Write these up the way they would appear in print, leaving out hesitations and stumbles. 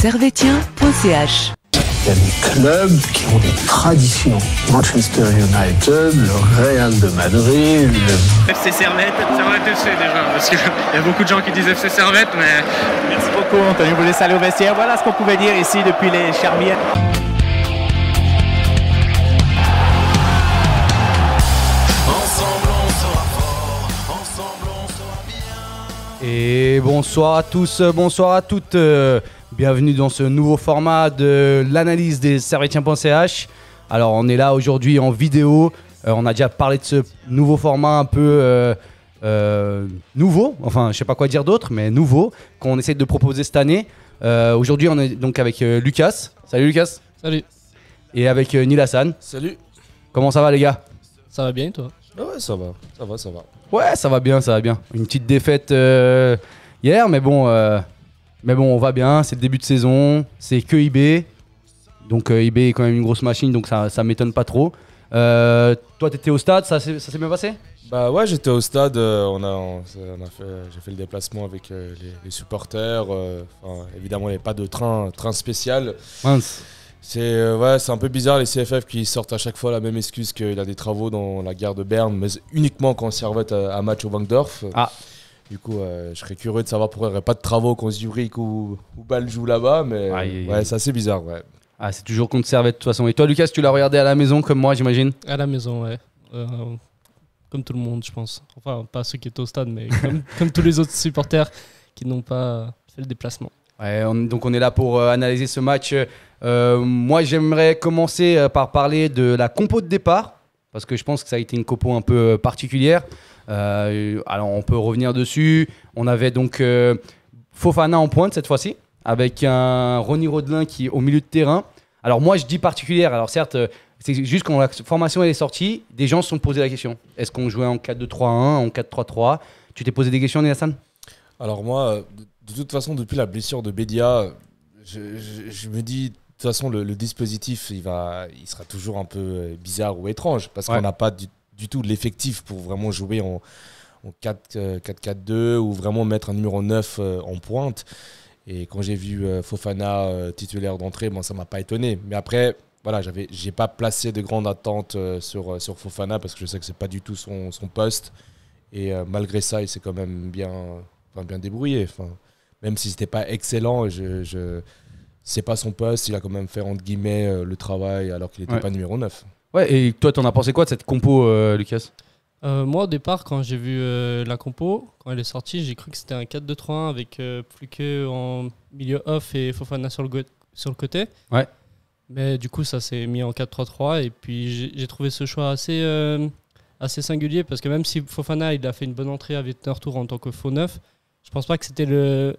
servetien.ch. Il y a des clubs qui ont des traditions. Manchester United, le Real de Madrid, le FC Servette FC déjà, parce qu'il y a beaucoup de gens qui disent FC Servette, mais... Merci beaucoup Anthony, vous laissez aller au vestiaire. Voilà ce qu'on pouvait dire ici depuis les Charmières. Et bonsoir à tous, bonsoir à toutes. Bienvenue dans ce nouveau format de l'analyse des servetien.ch. Alors on est là aujourd'hui en vidéo. On a déjà parlé de ce nouveau format un peu nouveau. Enfin, je sais pas quoi dire d'autre, mais nouveau, qu'on essaie de proposer cette année. Aujourd'hui, on est donc avec Lucas. Salut Lucas. Salut. Et avec Neil Hassan. Salut. Comment ça va les gars? Ça va bien toi? Ouais, ça va. Ouais, ça va bien. Une petite défaite hier, mais bon, on va bien. C'est le début de saison, c'est que IB. Donc IB est quand même une grosse machine, donc ça m'étonne pas trop. Toi, t'étais au stade, ça s'est bien passé? Bah ouais, j'étais au stade. J'ai fait le déplacement avec les supporters. Évidemment, il n'y avait pas de train spécial. Mince. C'est un peu bizarre les CFF qui sortent à chaque fois la même excuse qu'il y a des travaux dans la gare de Berne, mais uniquement quand Servette a un match au Wankdorf. Ah. Du coup, je serais curieux de savoir pourquoi il n'y aurait pas de travaux quand Zurich ou Bâle joue là-bas, mais c'est assez bizarre. Ouais. Ah, c'est toujours contre Servette de toute façon. Et toi, Lucas, tu l'as regardé à la maison comme moi, j'imagine? À la maison, ouais. Comme tout le monde, je pense. Enfin, pas ceux qui étaient au stade, mais comme tous les autres supporters qui n'ont pas fait le déplacement. Ouais, donc on est là pour analyser ce match. Moi, j'aimerais commencer par parler de la compo de départ, parce que je pense que ça a été une compo un peu particulière. Alors, on peut revenir dessus. On avait donc Fofana en pointe cette fois-ci, avec un Ronny Rodelin qui est au milieu de terrain. Alors moi, je dis particulière. Alors certes, c'est juste quand la formation elle est sortie, des gens se sont posé la question. Est-ce qu'on jouait en 4-2-3-1, en 4-3-3? Tu t'es posé des questions, Hassan? Alors moi, de toute façon, depuis la blessure de Bédia, je me dis, de toute façon, le dispositif, il sera toujours un peu bizarre ou étrange, parce qu'on n'a pas du tout l'effectif pour vraiment jouer en 4-4-2 ou vraiment mettre un numéro 9 en pointe. Et quand j'ai vu Fofana titulaire d'entrée, ça ne m'a pas étonné. Mais après, voilà, j'ai pas placé de grandes attentes sur Fofana parce que je sais que ce n'est pas du tout son poste. Et malgré ça, il s'est quand même bien débrouillé. Même si ce n'était pas excellent, c'est pas son poste. Il a quand même fait, entre guillemets, le travail alors qu'il n'était pas numéro 9. Ouais, et toi, t'en as pensé quoi de cette compo, Lucas? Moi, au départ, quand j'ai vu la compo, quand elle est sortie, j'ai cru que c'était un 4-2-3-1 avec Pluquet en milieu off et Fofana sur le côté. Ouais. Mais du coup, ça s'est mis en 4-3-3. Et puis, j'ai trouvé ce choix assez singulier parce que même si Fofana il a fait une bonne entrée à Winterthur en tant que faux neuf, je pense pas que c'était le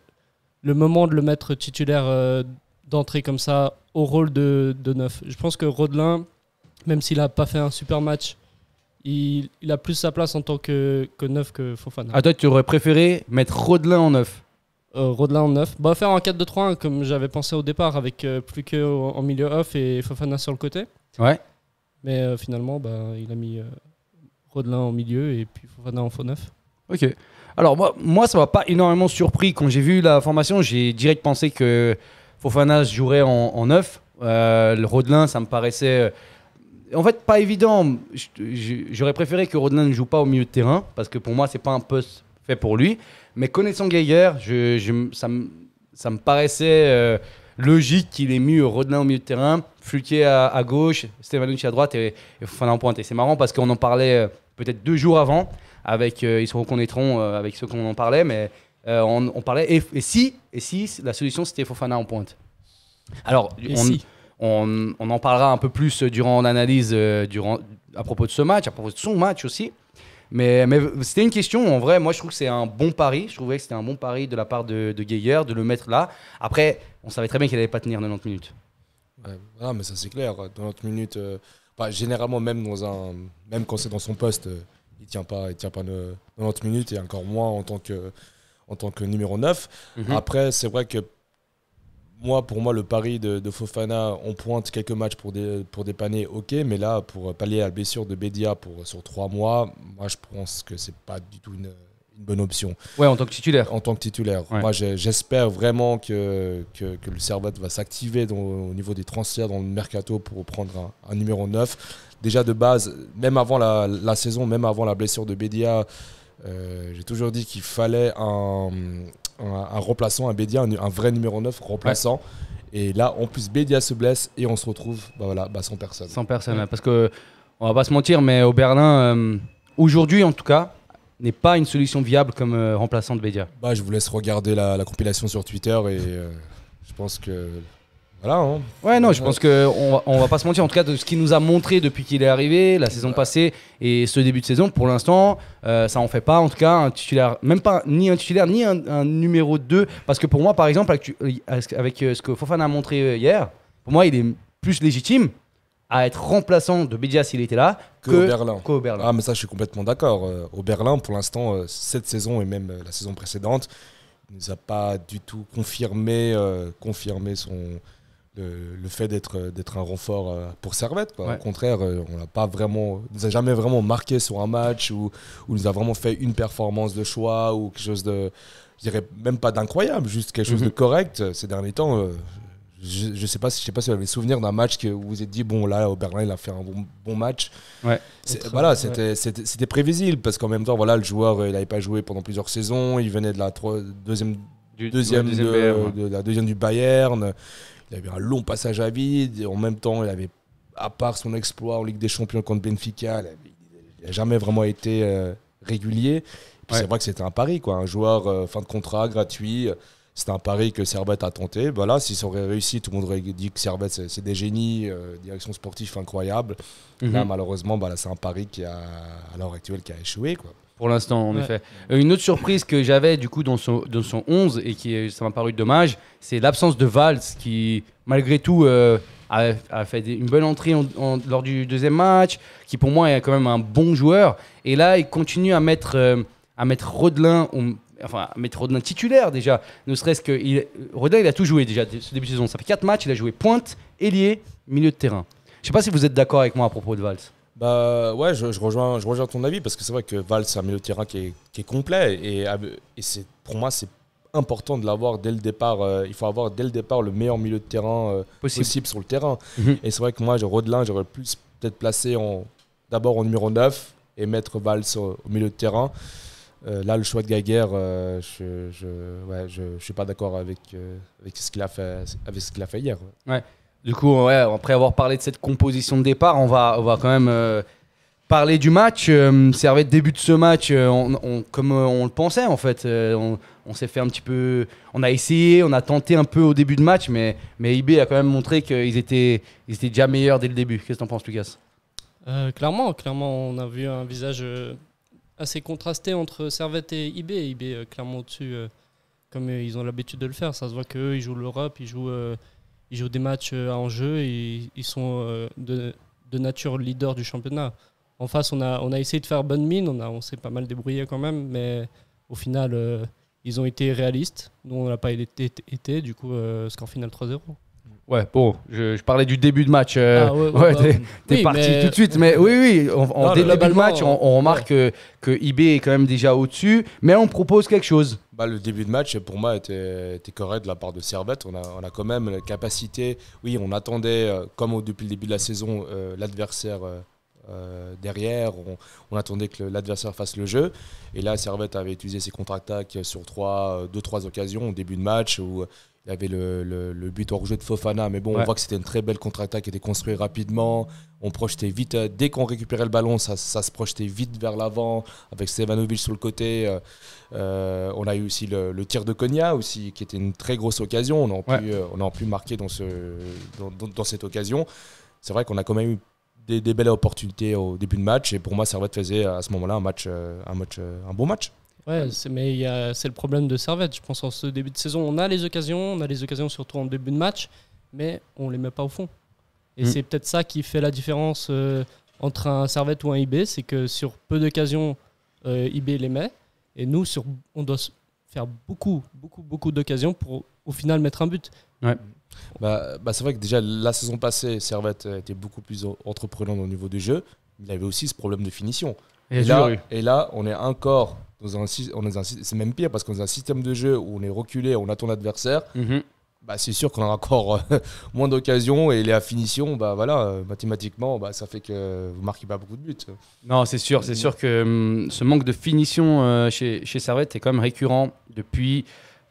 moment de le mettre titulaire d'entrée comme ça au rôle de neuf. Je pense que Rodelin, même s'il a pas fait un super match, il a plus sa place en tant que neuf que Fofana. Ah, toi, tu aurais préféré mettre Rodelin en neuf? Rodelin en neuf. Faire en 4-2-3-1 comme j'avais pensé au départ avec Pluquet en milieu off et Fofana sur le côté. Ouais. Mais finalement, il a mis Rodelin en milieu et puis Fofana en faux neuf. Ok. Alors moi ça m'a pas énormément surpris. Quand j'ai vu la formation, j'ai direct pensé que Fofana jouerait en neuf. Le Rodelin, ça me paraissait... En fait, pas évident. J'aurais préféré que Rodelin ne joue pas au milieu de terrain, parce que pour moi, c'est pas un poste fait pour lui. Mais connaissant Geiger, ça me paraissait logique qu'il ait mis Rodelin au milieu de terrain, Fulquier à gauche, Stevanucci à droite et Fofana en pointe. Et c'est marrant parce qu'on en parlait peut-être 2 jours avant, ils se reconnaîtront avec ceux qu'on en parlait, mais on parlait. Et si la solution c'était Fofana en pointe. Alors, on en parlera un peu plus durant l'analyse à propos de ce match, à propos de son match aussi. Mais c'était une question, en vrai, moi je trouve que c'est un bon pari. Je trouvais que c'était un bon pari de la part de Geiger de le mettre là. Après, on savait très bien qu'il n'allait pas tenir 90 minutes. Ouais, mais ça c'est clair. 90 minutes, généralement, même quand c'est dans son poste, il tient pas 90 minutes et encore moins en tant que numéro 9. Mm-hmm. Après, c'est vrai que pour moi, le pari de Fofana, on pointe quelques matchs pour dépanner, ok, mais là, pour pallier à la blessure de Bédia sur 3 mois, moi je pense que c'est pas du tout une bonne option. Ouais, en tant que titulaire. En tant que titulaire. Ouais. Moi, j'espère vraiment que le Servette va s'activer au niveau des transferts dans le mercato pour prendre un numéro 9. Déjà de base, même avant la saison, même avant la blessure de Bédia, j'ai toujours dit qu'il fallait un remplaçant, un Bédia, un vrai numéro 9 remplaçant. Ouais. Et là, en plus, Bédia se blesse et on se retrouve sans personne. Sans personne, ouais. Parce que on va pas se mentir, mais Oberlin, aujourd'hui en tout cas, n'est pas une solution viable comme remplaçant de Bédia. Je vous laisse regarder la compilation sur Twitter et je pense que voilà. Hein. Ouais, non, je pense qu'on va pas se mentir. En tout cas, de ce qu'il nous a montré depuis qu'il est arrivé, la saison passée et ce début de saison, pour l'instant, ça en fait pas. En tout cas, un titulaire, même pas ni un titulaire ni un numéro 2. Parce que pour moi, par exemple, avec ce que Fofana a montré hier, pour moi, il est plus légitime à être remplaçant de Bédia s'il était là qu'au Berlin. Ah, mais ça, je suis complètement d'accord. Au Berlin, pour l'instant, cette saison et même la saison précédente, il nous a pas du tout confirmé le fait d'être un renfort pour Servette. Quoi. Ouais. Au contraire, on n'a pas vraiment, nous a jamais vraiment marqué sur un match où nous a vraiment fait une performance de choix ou quelque chose de, je dirais même pas d'incroyable, juste quelque chose de correct. Ces derniers temps, je sais pas si vous avez le souvenir d'un match que vous vous êtes dit bon là au Berlin il a fait un bon match. Ouais. C'était prévisible parce qu'en même temps voilà le joueur il n'avait pas joué pendant plusieurs saisons, il venait de la deuxième du Bayern, il avait un long passage à vide et en même temps il avait, à part son exploit en Ligue des Champions contre Benfica, il n'a jamais vraiment été régulier. Puis c'est vrai que c'était un pari quoi, un joueur fin de contrat gratuit. C'était un pari que Servette a tenté. Là, si ça aurait réussi, tout le monde aurait dit que Servette, c'est des génies, direction sportive incroyable. Là, malheureusement, c'est un pari qui à l'heure actuelle qui a échoué. Quoi. Pour l'instant, en effet. Une autre surprise que j'avais du coup dans son 11 et qui ça m'a paru dommage, c'est l'absence de Valls qui, malgré tout, a fait une bonne entrée lors du deuxième match, qui pour moi est quand même un bon joueur. Et là, il continue à mettre Rodelin titulaire déjà, ne serait-ce que Rodelin il a tout joué déjà ce début de saison, ça fait 4 matchs, il a joué pointe, ailier, milieu de terrain. Je sais pas si vous êtes d'accord avec moi à propos de Valls. Ouais, je rejoins ton avis parce que c'est vrai que Valls c'est un milieu de terrain qui est complet et c'est, pour moi c'est important de l'avoir dès le départ. Il faut avoir dès le départ le meilleur milieu de terrain possible sur le terrain. Et c'est vrai que moi Rodelin j'aurais plus peut-être placé d'abord en numéro 9 et mettre Valls au milieu de terrain. Là, le choix de Geiger, je suis pas d'accord avec ce qu'il a fait hier. Ouais. Du coup, après avoir parlé de cette composition de départ, on va quand même parler du match. Servette début de ce match, comme on le pensait en fait. On s'est fait un petit peu, on a essayé, on a tenté un peu au début de match, mais IB a quand même montré qu'ils étaient déjà meilleurs dès le début. Qu'est-ce que t'en penses, Lucas ? Clairement, on a vu un visage assez contrasté entre Servette et IB. IB clairement au-dessus, comme ils ont l'habitude de le faire. Ça se voit qu'eux, ils jouent l'Europe, ils jouent des matchs en jeu et ils sont de nature leader du championnat. En face, on a essayé de faire bonne mine, on s'est pas mal débrouillé quand même, mais au final, ils ont été réalistes. Nous, on n'a pas été, du coup, score final 3-0. Ouais, bon, je parlais du début de match. T'es parti tout de suite. Mais oui, en début de match, on remarque que IB est quand même déjà au-dessus, mais on propose quelque chose. Le début de match, pour moi, était correct de la part de Servette. On a quand même la capacité. Oui, on attendait, comme depuis le début de la saison, l'adversaire derrière. On attendait que l'adversaire fasse le jeu. Et là, Servette avait utilisé ses contre-attaques sur 2-3 occasions au début de match où il y avait le but hors jeu de Fofana, mais bon, on voit que c'était une très belle contre-attaque qui était construite rapidement. On projetait vite, dès qu'on récupérait le ballon, ça se projetait vite vers l'avant, avec Stevanovic sur le côté. On a eu aussi le tir de Konya, aussi, qui était une très grosse occasion. On a pu marquer dans cette occasion. C'est vrai qu'on a quand même eu des belles opportunités au début de match, et pour moi, Servette faisait à ce moment-là un bon match. Ouais, c'est le problème de Servette. Je pense en ce début de saison, on a les occasions surtout en début de match, mais on les met pas au fond. Et c'est peut-être ça qui fait la différence entre un Servette ou un IB, c'est que sur peu d'occasions, IB les met, et nous, on doit faire beaucoup d'occasions pour au final mettre un but. Ouais. C'est vrai que déjà la saison passée, Servette était beaucoup plus entreprenant au niveau du jeu, mais il avait aussi ce problème de finition. Et là, on est encore c'est même pire parce qu'on a un système de jeu où on est reculé, on attend l'adversaire. Bah, c'est sûr qu'on aura encore moins d'occasions et les finitions, bah, voilà, mathématiquement, bah, ça fait que vous ne marquez pas beaucoup de buts. Non, c'est sûr que ce manque de finition chez Servette est quand même récurrent depuis,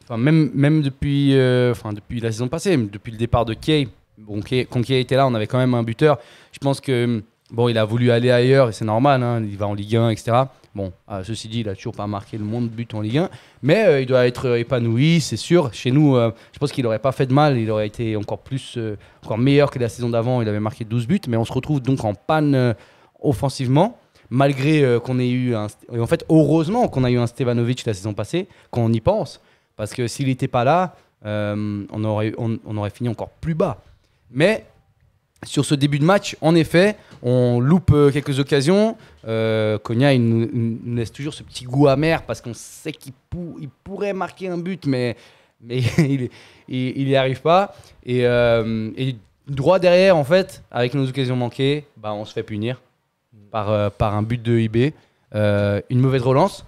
même depuis la saison passée, depuis le départ de Kay. Bon, quand Kay était là, on avait quand même un buteur. Je pense que il a voulu aller ailleurs et c'est normal, hein, il va en Ligue 1, etc. Bon, ceci dit, il n'a toujours pas marqué le monde de buts en Ligue 1, mais il doit être épanoui, c'est sûr. Chez nous, je pense qu'il n'aurait pas fait de mal, il aurait été encore meilleur que la saison d'avant, il avait marqué 12 buts, mais on se retrouve donc en panne offensivement, malgré qu'on ait eu en fait, heureusement qu'on a eu un Stevanovic la saison passée, quand on y pense, parce que s'il n'était pas là, on aurait fini encore plus bas. Mais sur ce début de match, en effet, on loupe quelques occasions. Konya, il nous laisse toujours ce petit goût amer parce qu'on sait qu'il pourrait marquer un but, mais il n'y arrive pas. Et droit derrière, en fait, avec nos occasions manquées, bah, on se fait punir par un but de IB. Une mauvaise relance.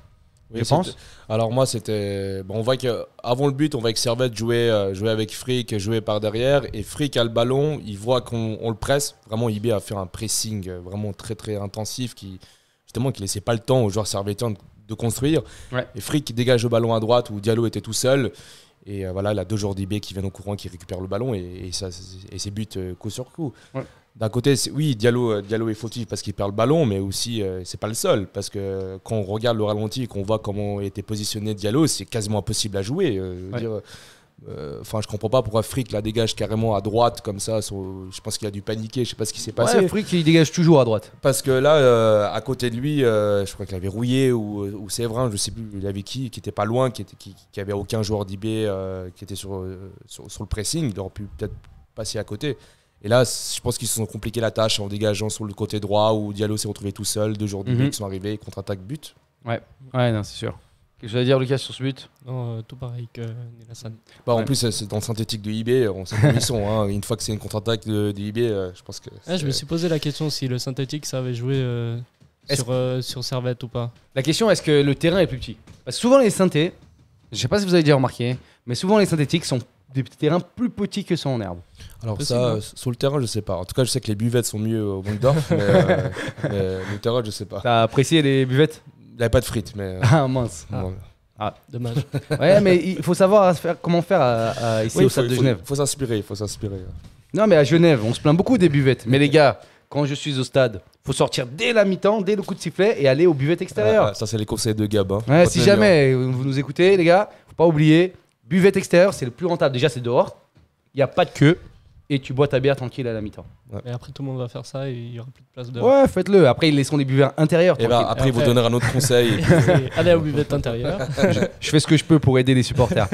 Oui, je pense. Alors moi, c'était... Bon, on voit qu'avant le but, on voit que Servette jouait avec Frick, jouait par derrière. Et Frick a le ballon, il voit qu'on le presse. Vraiment, IB a fait un pressing vraiment très très intensif qui laissait pas le temps aux joueurs servettiens de construire. Ouais. Et Frick dégage le ballon à droite où Diallo était tout seul. Et voilà, il a 2 joueurs d'IB qui viennent au courant, qui récupèrent le ballon. Et c'est but coup sur coup. Ouais. D'un côté, oui, Diallo est fautif parce qu'il perd le ballon, mais aussi, c'est pas le seul. Parce que quand on regarde le ralenti et qu'on voit comment était positionné Diallo, c'est quasiment impossible à jouer. Je comprends pas pourquoi Frick la dégage carrément à droite comme ça. Je pense qu'il a dû paniquer, je sais pas ce qui s'est passé. Ouais, Frick, il dégage toujours à droite. Parce que là, à côté de lui, je crois qu'il avait Rouillé ou Séverin, je sais plus, il avait qui était pas loin, qui avait aucun joueur d'IB qui était sur le pressing. Il aurait pu peut-être passer à côté. Et là, je pense qu'ils se sont compliqué la tâche en dégageant sur le côté droit où Diallo s'est retrouvé tout seul, 2 joueurs d'IB qui sont arrivés, contre-attaque, but. Ouais, non, c'est sûr. Quelque chose à dire, Lucas, sur ce but? Non, tout pareil que Nilassan. En plus, c'est dans le synthétique de IB, on sait comment ils sont. Hein. Une fois que c'est une contre-attaque de IB, je pense que... je me suis posé la question si le synthétique, ça avait joué sur Servette ou pas. La question, est-ce que le terrain est plus petit? Parce que souvent, les synthés, je sais pas si vous avez déjà remarqué, mais souvent, les synthétiques sont des terrains plus petits que ceux en herbe. Alors ça, sur le terrain, je sais pas. En tout cas, je sais que les buvettes sont mieux au Mondorf, mais le terrain, je sais pas. T'as apprécié les buvettes? Il n'y avait pas de frites, mais... Ah mince. Dommage. Ouais, mais il faut savoir comment faire ici au Stade de Genève. Il faut s'inspirer. Non, mais à Genève, on se plaint beaucoup des buvettes. Mais les gars, quand je suis au stade, faut sortir dès la mi-temps, dès le coup de sifflet et aller aux buvettes extérieures. Ça, c'est les conseils de Gab. Hein. Ouais, si jamais vous nous écoutez, les gars, faut pas oublier, buvette extérieure, c'est le plus rentable. Déjà, c'est dehors. Il n'y a pas de queue. Et tu bois ta bière tranquille à la mi-temps. Ouais. Et après, tout le monde va faire ça et il n'y aura plus de place dehors. Ouais, faites-le. Après, ils laisseront des buvettes intérieures. Et après, ils vous donneront un autre conseil. Allez aux buvettes intérieures. Je fais ce que je peux pour aider les supporters.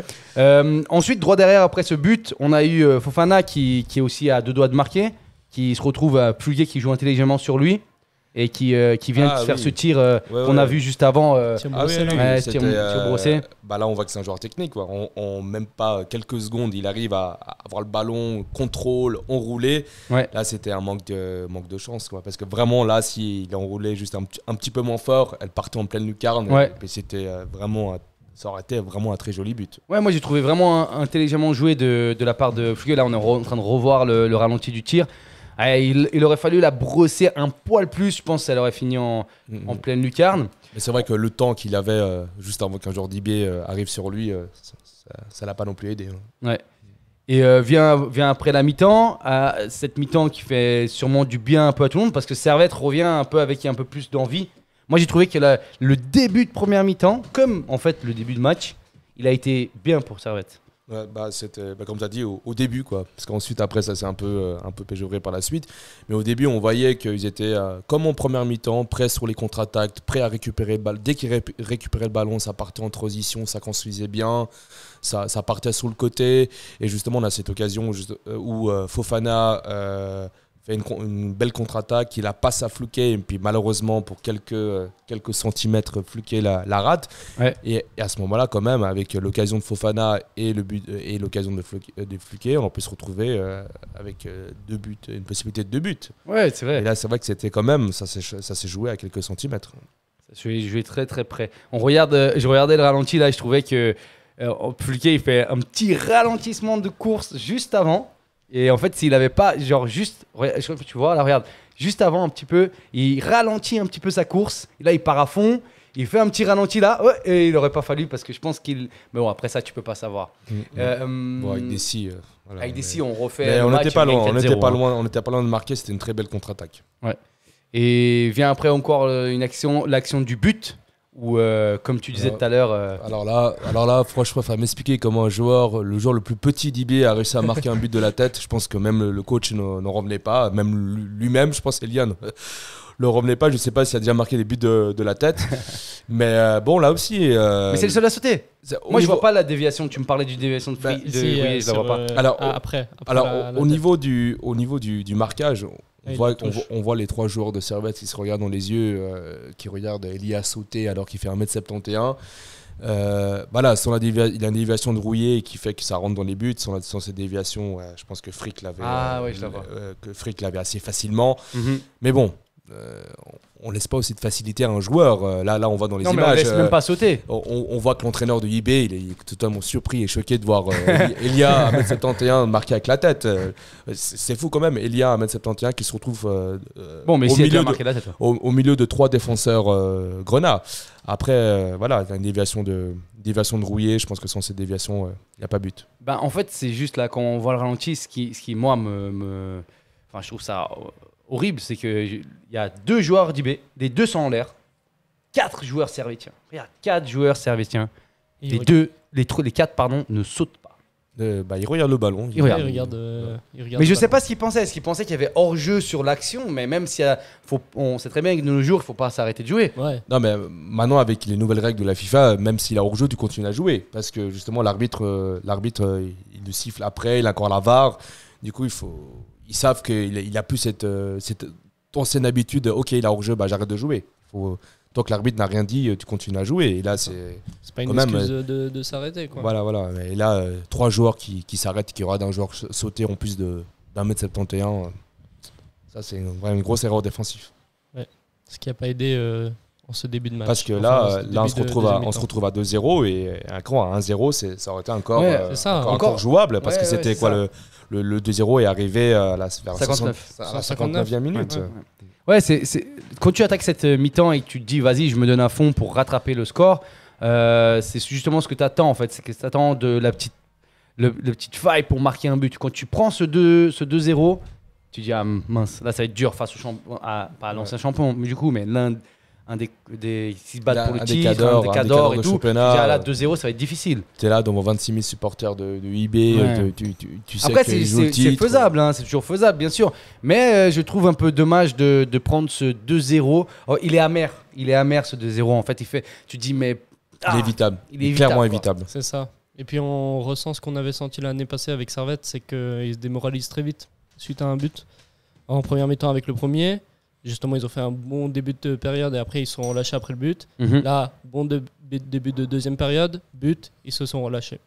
Ensuite, droit derrière, après ce but, on a eu Fofana qui est aussi à 2 doigts de marquer, qui se retrouve à Pluguet qui joue intelligemment sur lui. Et qui vient de faire ce tir qu'on a vu juste avant. Tir brossé. Tir brossé. Là, on voit que c'est un joueur technique. Quoi. En même pas quelques secondes, il arrive à avoir le ballon, contrôle, enroulé. Ouais. Là, c'était un manque de chance. Quoi. Parce que vraiment, là, s'il enroulait juste un petit peu moins fort, elle partait en pleine lucarne. Ouais. Et c'était ça aurait été vraiment un très joli but. Ouais, moi, j'ai trouvé vraiment intelligemment joué de la part de Fluguet. Là, on est en train de revoir le ralenti du tir. Il aurait fallu la brosser un poil plus, je pense, ça aurait fini en pleine lucarne. Mais c'est vrai que le temps qu'il avait juste avant qu'un joueur d'IB arrive sur lui, ça l'a pas non plus aidé. Hein. Ouais. Et vient après la mi-temps, cette mi-temps qui fait sûrement du bien un peu à tout le monde, parce que Servette revient un peu avec un peu plus d'envie. Moi, j'ai trouvé que le début de première mi-temps, comme en fait le début de match, il a été bien pour Servette. Ouais, c'était comme tu as dit au début quoi, parce qu'ensuite après ça s'est un peu péjoré par la suite, mais au début on voyait qu'ils étaient comme en première mi-temps, prêts sur les contre-attaques, prêts à récupérer le ballon. Dès qu'ils récupéraient le ballon, ça partait en transition, ça construisait bien, ça partait sur le côté, et justement on a cette occasion où Fofana fait une belle contre-attaque, il la passe à Fluquet, et puis malheureusement pour quelques centimètres Fluquet la rate. Ouais. Et à ce moment-là quand même, avec l'occasion de Fofana et l'occasion de Fluquet, on peut se retrouver avec 2 buts, une possibilité de 2 buts. Ouais, c'est vrai. Et là c'est vrai que c'était quand même, ça s'est joué à quelques centimètres. Je vais jouer très très près. Je regardais le ralenti là et je trouvais que Fluquet il fait un petit ralentissement de course juste avant. Et en fait, s'il avait pas, genre juste, tu vois, là regarde, juste avant un petit peu, il ralentit un petit peu sa course. Et là, il part à fond. Il fait un petit ralenti là, et il n'aurait pas fallu parce que je pense qu'il. Mais bon, après ça, tu peux pas savoir. Bon, avec des si. Voilà, avec des si, on refait. Mais le on match, n'était pas loin. On n'était pas hein. loin. On n'était pas loin de marquer. C'était une très belle contre-attaque. Ouais. Et vient après encore l'action du but. Où, comme tu disais tout à l'heure. Alors là, franchement, il faut m'expliquer comment le joueur le plus petit d'IB a réussi à marquer un but de la tête. Je pense que même le coach n'en revenait pas. Même lui-même, je pense, Eliane. Le revenait pas, je sais pas s'il a déjà marqué des buts de la tête. Mais bon, là aussi. Mais c'est le seul à sauter. Moi, je vois pas la déviation. Tu me parlais du déviation de Free. Je la vois pas. Alors, au niveau du marquage, on voit les 3 joueurs de Servette qui se regardent dans les yeux, qui regardent Elia sauter alors qu'il fait 1m71. Voilà, il a une déviation de Rouillé qui fait que ça rentre dans les buts. Sans cette déviation, je pense que Frick l'avait assez facilement. Mais bon. On laisse pas aussi de facilité à un joueur. Là, on voit dans les images. Mais on laisse même pas sauter. On voit que l'entraîneur de IB, il est totalement surpris et choqué de voir Elia à 1m71 marqué avec la tête. C'est fou quand même. Elia à 1m71 qui se retrouve au milieu de 3 défenseurs Grenat. Après, voilà, une déviation de Rouillé. Je pense que sans cette déviation, il n'y a pas but. En fait, c'est juste là, quand on voit le ralenti, ce qui moi, je trouve ça horrible, c'est qu'il y a 2 joueurs d'IB, les 2 sont en l'air, 4 joueurs servétiens. Regarde, 4 joueurs servétiens. Les 4 ne sautent pas. Ils regardent le ballon. Ils regardent. Mais je sais pas ce qu'ils pensaient. Est-ce qu'ils pensaient qu'il y avait hors-jeu sur l'action? Mais même si on sait très bien que de nos jours, il ne faut pas s'arrêter de jouer. Ouais. Non, mais maintenant, avec les nouvelles règles de la FIFA, même s'il a hors-jeu, tu continues à jouer. Parce que justement, l'arbitre, il le siffle après, il a encore la VAR. Du coup, ils savent qu'il a plus cette ancienne habitude. Ok, il a hors-jeu, j'arrête de jouer. Tant que l'arbitre n'a rien dit, tu continues à jouer. Et là, c'est pas une excuse de s'arrêter, quoi. Voilà. Et là, 3 joueurs qui s'arrêtent, qui regardent un joueur sauter en plus d'1m71. Ça, c'est une grosse erreur défensive. Ouais. Ce qui n'a pas aidé en ce début de match. Parce que là, on se retrouve à 2-0 et à 1-0, ça aurait été encore jouable. Parce que c'était quoi le 2-0 est arrivé vers la 59e minute. Ouais, c'est quand tu attaques cette mi-temps et que tu te dis vas-y, je me donne à fond pour rattraper le score, c'est justement ce que tu attends en fait. C'est que tu attends de la petite faille pour marquer un but. Quand tu prends ce 2-0, tu dis ah mince, là ça va être dur face pas à l'ancien champion, mais du coup, mais un des qui se battent pour le titre, un des cadors et tout. Déjà là, 2-0, ça va être difficile. Tu es là devant 26 000 supporters de IB. Ouais. Tu sais après, c'est faisable, hein, c'est toujours faisable, bien sûr. Mais je trouve un peu dommage de prendre ce 2-0. Oh, il est amer ce 2-0. En fait, tu te dis, mais. Il est évitable. Il est clairement évitable. C'est ça. Et puis, on ressent ce qu'on avait senti l'année passée avec Servette, c'est qu'ils se démoralisent très vite suite à un but. En première mi-temps avec le premier. Justement, ils ont fait un bon début de période et après, ils se sont relâchés après le but. Là, bon début de deuxième période, but, ils se sont relâchés.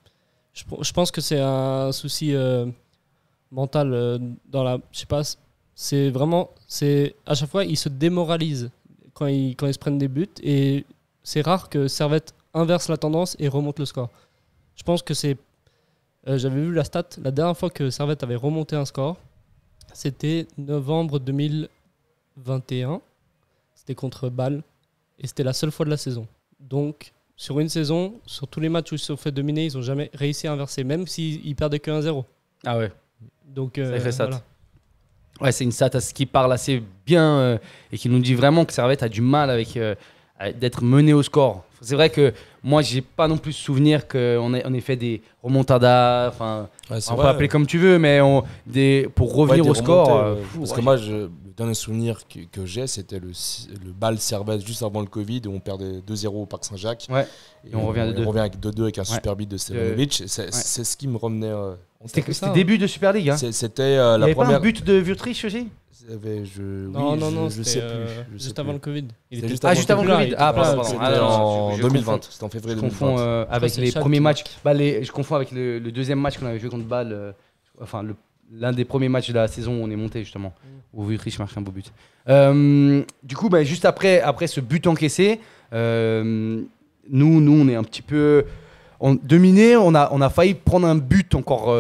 Je pense que c'est un souci mental je sais pas, c'est vraiment... à chaque fois, ils se démoralisent quand ils se prennent des buts et c'est rare que Servette inverse la tendance et remonte le score. Je pense que c'est... j'avais vu la stat, la dernière fois que Servette avait remonté un score, c'était novembre 2021, c'était contre Bâle et c'était la seule fois de la saison. Donc sur une saison, sur tous les matchs où ils se sont fait dominer, ils n'ont jamais réussi à inverser, même s'ils perdaient que 1-0. Ah ouais. Donc ça fait stat. Voilà. Ouais, c'est une stat qui parle assez bien et qui nous dit vraiment que Servette a du mal avec d'être mené au score. C'est vrai que moi, j'ai pas non plus souvenir qu'on ait fait des remontadas, on peut appeler comme tu veux, mais pour revenir au score. Parce que moi, le dernier souvenir que j'ai, c'était le Bâle Servette juste avant le Covid, où on perdait 2-0 au Parc Saint-Jacques. Ouais. Et on revient avec 2-2 avec un super beat de Stevanovic. C'est ce qui me remenait. C'était début de Super League. Hein. C'était la première. Il y avait pas un but de Wurtrich aussi? Non, je sais plus. Juste avant le Covid. Juste avant le Covid. Pardon. C'était en 2020. C'était en février 2020. Je confonds avec les premiers matchs. Je confonds avec le deuxième match qu'on avait joué contre Bâle. l'un des premiers matchs de la saison où on est monté justement, où Wüttrich marque un beau but. Du coup, juste après ce but encaissé, nous on est un petit peu dominé. On a failli prendre un but encore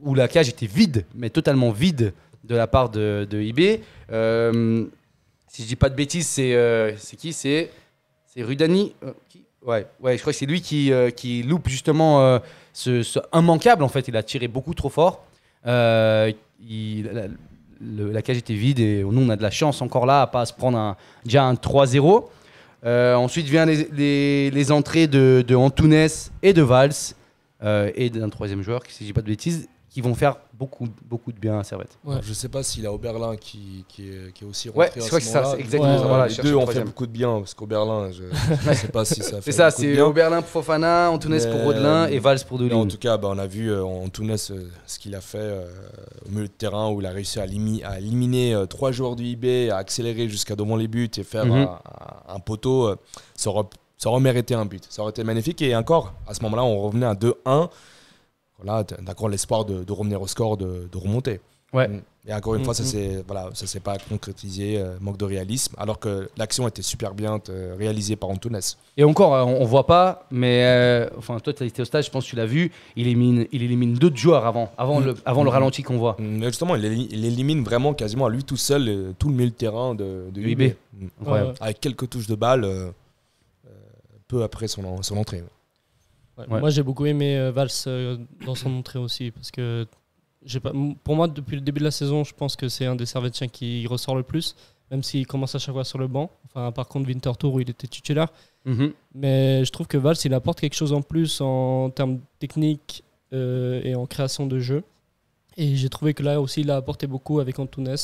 où la cage était vide, mais totalement vide de la part de IB. Si je dis pas de bêtises, c'est qui? C'est Rudani. Ouais, je crois que c'est lui qui loupe justement ce immanquable. En fait, il a tiré beaucoup trop fort. La cage était vide et nous, on a de la chance encore là à pas se prendre déjà un 3-0. Ensuite vient les entrées de Antunes et de Valls et d'un troisième joueur, si je dis pas de bêtises, qui vont faire beaucoup de bien à Servette. Ouais. Je sais pas s'il y a Oberlin qui est aussi rentré. Ouais, je crois que c'est ça, c'est exactement ça. Voilà, les deux ont fait beaucoup de bien, parce qu'Oberlin, je sais pas si ça fait. C'est ça, c'est Oberlin pour Fofana, Antunes pour Rodelin et Valls pour Doulin. En tout cas, on a vu Antunes ce qu'il a fait au milieu de terrain, où il a réussi à éliminer 3 joueurs du IB, à accélérer jusqu'à devant les buts et faire un poteau. Ça aurait mérité un but. Ça aurait été magnifique. Et encore, à ce moment-là, on revenait à 2-1. Voilà, d'accord, l'espoir de revenir au score, de remonter. Ouais. Et encore une fois, ça s'est pas concrétisé, manque de réalisme, alors que l'action était super bien réalisée par Antunes. Et encore, on voit pas, mais toi, tu as été au stade, je pense que tu l'as vu, il élimine d'autres joueurs avant le ralenti qu'on voit. Mais justement, il élimine vraiment quasiment à lui tout seul tout le milieu de terrain de UB. Avec quelques touches de balle peu après son entrée. Ouais. Moi, j'ai beaucoup aimé Valls dans son entrée aussi, parce que pour moi, depuis le début de la saison, je pense que c'est un des Servettiens qui ressort le plus, même s'il commence à chaque fois sur le banc. Enfin, par contre, Winterthur, où il était titulaire. Mais je trouve que Valls, il apporte quelque chose en plus en termes techniques et en création de jeu. Et j'ai trouvé que là aussi, il a apporté beaucoup avec Antunes.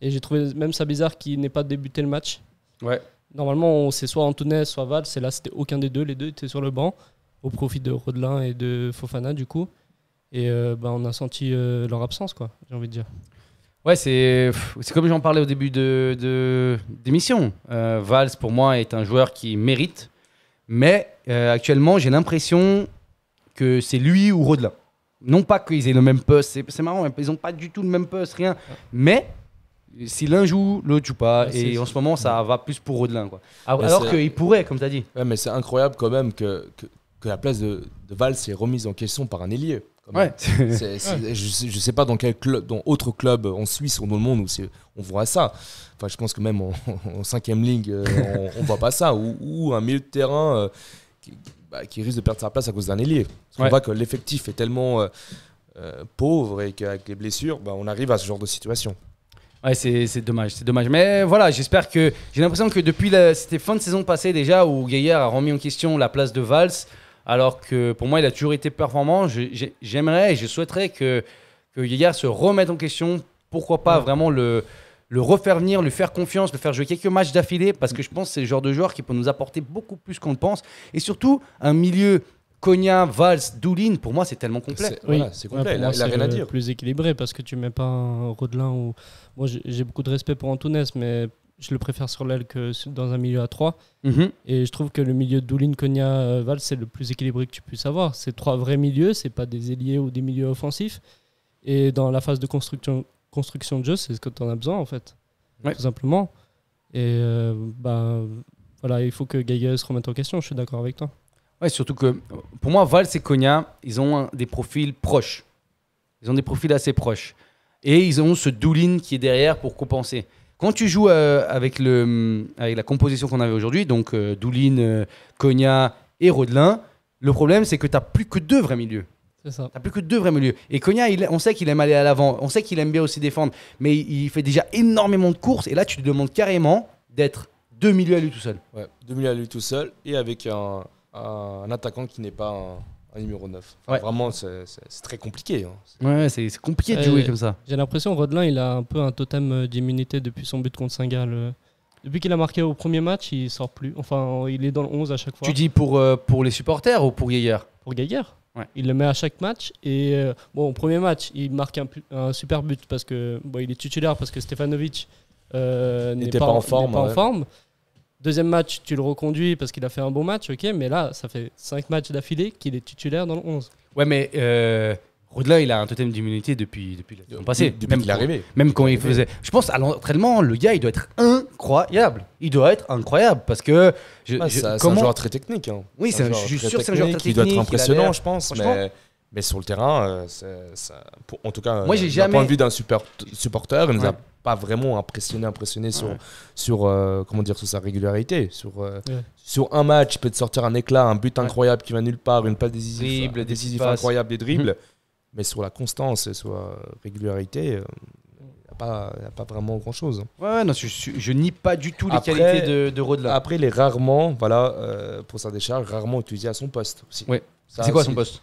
Et j'ai trouvé même ça bizarre qu'il n'ait pas débuté le match. Ouais. Normalement, c'est soit Antunes, soit Valls. Et là, c'était aucun des deux. Les deux étaient sur le banc, au profit de Rodelin et de Fofana, du coup. Et on a senti leur absence, quoi, j'ai envie de dire. Ouais, c'est comme j'en parlais au début d'émission. Valls, pour moi, est un joueur qui mérite. Mais actuellement, j'ai l'impression que c'est lui ou Rodelin. Non pas qu'ils aient le même poste, c'est marrant, ils n'ont pas du tout le même poste, rien. Mais si l'un joue, l'autre joue pas. Et en ce moment, ça va plus pour Rodelin, quoi. Alors qu'il pourrait, comme tu as dit. Ouais, mais c'est incroyable quand même que la place de Valls est remise en question par un ailier. Ouais. Je sais pas dans quel club, dans autre club en Suisse ou dans le monde où on voit ça. Enfin, je pense que même en 5e ligue, on voit pas ça. Ou un milieu de terrain qui risque de perdre sa place à cause d'un ailier. Parce qu'on voit que l'effectif est tellement pauvre et qu'avec les blessures, on arrive à ce genre de situation. Ouais, c'est dommage. Mais voilà, j'espère que... J'ai l'impression que depuis c'était fin de saison passée déjà, où Gaillard a remis en question la place de Valls, alors que pour moi, il a toujours été performant. J'aimerais et je souhaiterais que Gaillard se remette en question. Pourquoi pas vraiment le refaire venir, lui faire confiance, le faire jouer quelques matchs d'affilée, parce que je pense que c'est le genre de joueur qui peut nous apporter beaucoup plus qu'on le pense. Et surtout, un milieu Konya, Valls, Doulin, pour moi, c'est tellement complet. C'est complet, il a rien à dire. Plus équilibré, parce que tu mets pas un Rodelin ou... Moi, j'ai beaucoup de respect pour Antunes, mais je le préfère sur l'aile que dans un milieu à 3. Et je trouve que le milieu de Doulin, Konya, Valls, c'est le plus équilibré que tu puisses avoir. C'est 3 vrais milieux, c'est pas des ailiers ou des milieux offensifs. Et dans la phase de construction de jeu, c'est ce que tu en as besoin, en fait. Tout simplement. Et voilà, il faut que Gaillard se remette en question, je suis d'accord avec toi. Ouais, surtout que pour moi, Valls et Konya, ils ont des profils proches. Ils ont des profils assez proches. Et ils ont ce Doulin qui est derrière pour compenser. Quand tu joues avec la composition qu'on avait aujourd'hui, donc Doulin, Konya et Rodelin, le problème, c'est que tu n'as plus que 2 vrais milieux. C'est ça. Tu n'as plus que 2 vrais milieux. Et Konya, on sait qu'il aime aller à l'avant. On sait qu'il aime bien aussi défendre. Mais il fait déjà énormément de courses. Et là, tu te demandes carrément d'être 2 milieux à lui tout seul. Ouais, 2 milieux à lui tout seul et avec un attaquant qui n'est pas un numéro 9. Enfin, vraiment, c'est très compliqué. Ouais, c'est compliqué de jouer comme ça. J'ai l'impression que Rodelin, il a un peu un totem d'immunité depuis son but contre Saint-Gall. Depuis qu'il a marqué au premier match, il sort plus. Enfin, il est dans le 11 à chaque fois. Tu dis pour les supporters ou pour Gaillard ? Pour Gaillard. Ouais. Il le met à chaque match. Et au premier match, il marque un super but parce que il est titulaire parce que Stefanovic n'est pas en forme. Deuxième match, tu le reconduis parce qu'il a fait un bon match, ok, mais là, ça fait 5 matchs d'affilée qu'il est titulaire dans le 11. Ouais, mais Rodelin, il a un totem d'immunité depuis la saison passée. Depuis qu'il est arrivé. Même quand il faisait. Je pense à l'entraînement, le gars, il doit être incroyable. Il doit être incroyable parce que. C'est un joueur très technique. Hein. Oui, je suis sûr que c'est un joueur très technique. Il doit être impressionnant, je pense. Mais sur le terrain, en tout cas, d'un point de vue d'un supporter, il nous a pas vraiment impressionné sur comment dire, sur sa régularité. Sur un match, il peut te sortir un éclat, un but incroyable qui va nulle part, une passe décisive incroyable, des dribbles. Mais sur la constance et sur la régularité, il n'y a pas vraiment grand-chose. Ouais, non, je nie pas du tout les qualités de Rodelin. Après, il est rarement, pour sa décharge, rarement utilisé à son poste aussi. Ouais. C'est quoi son poste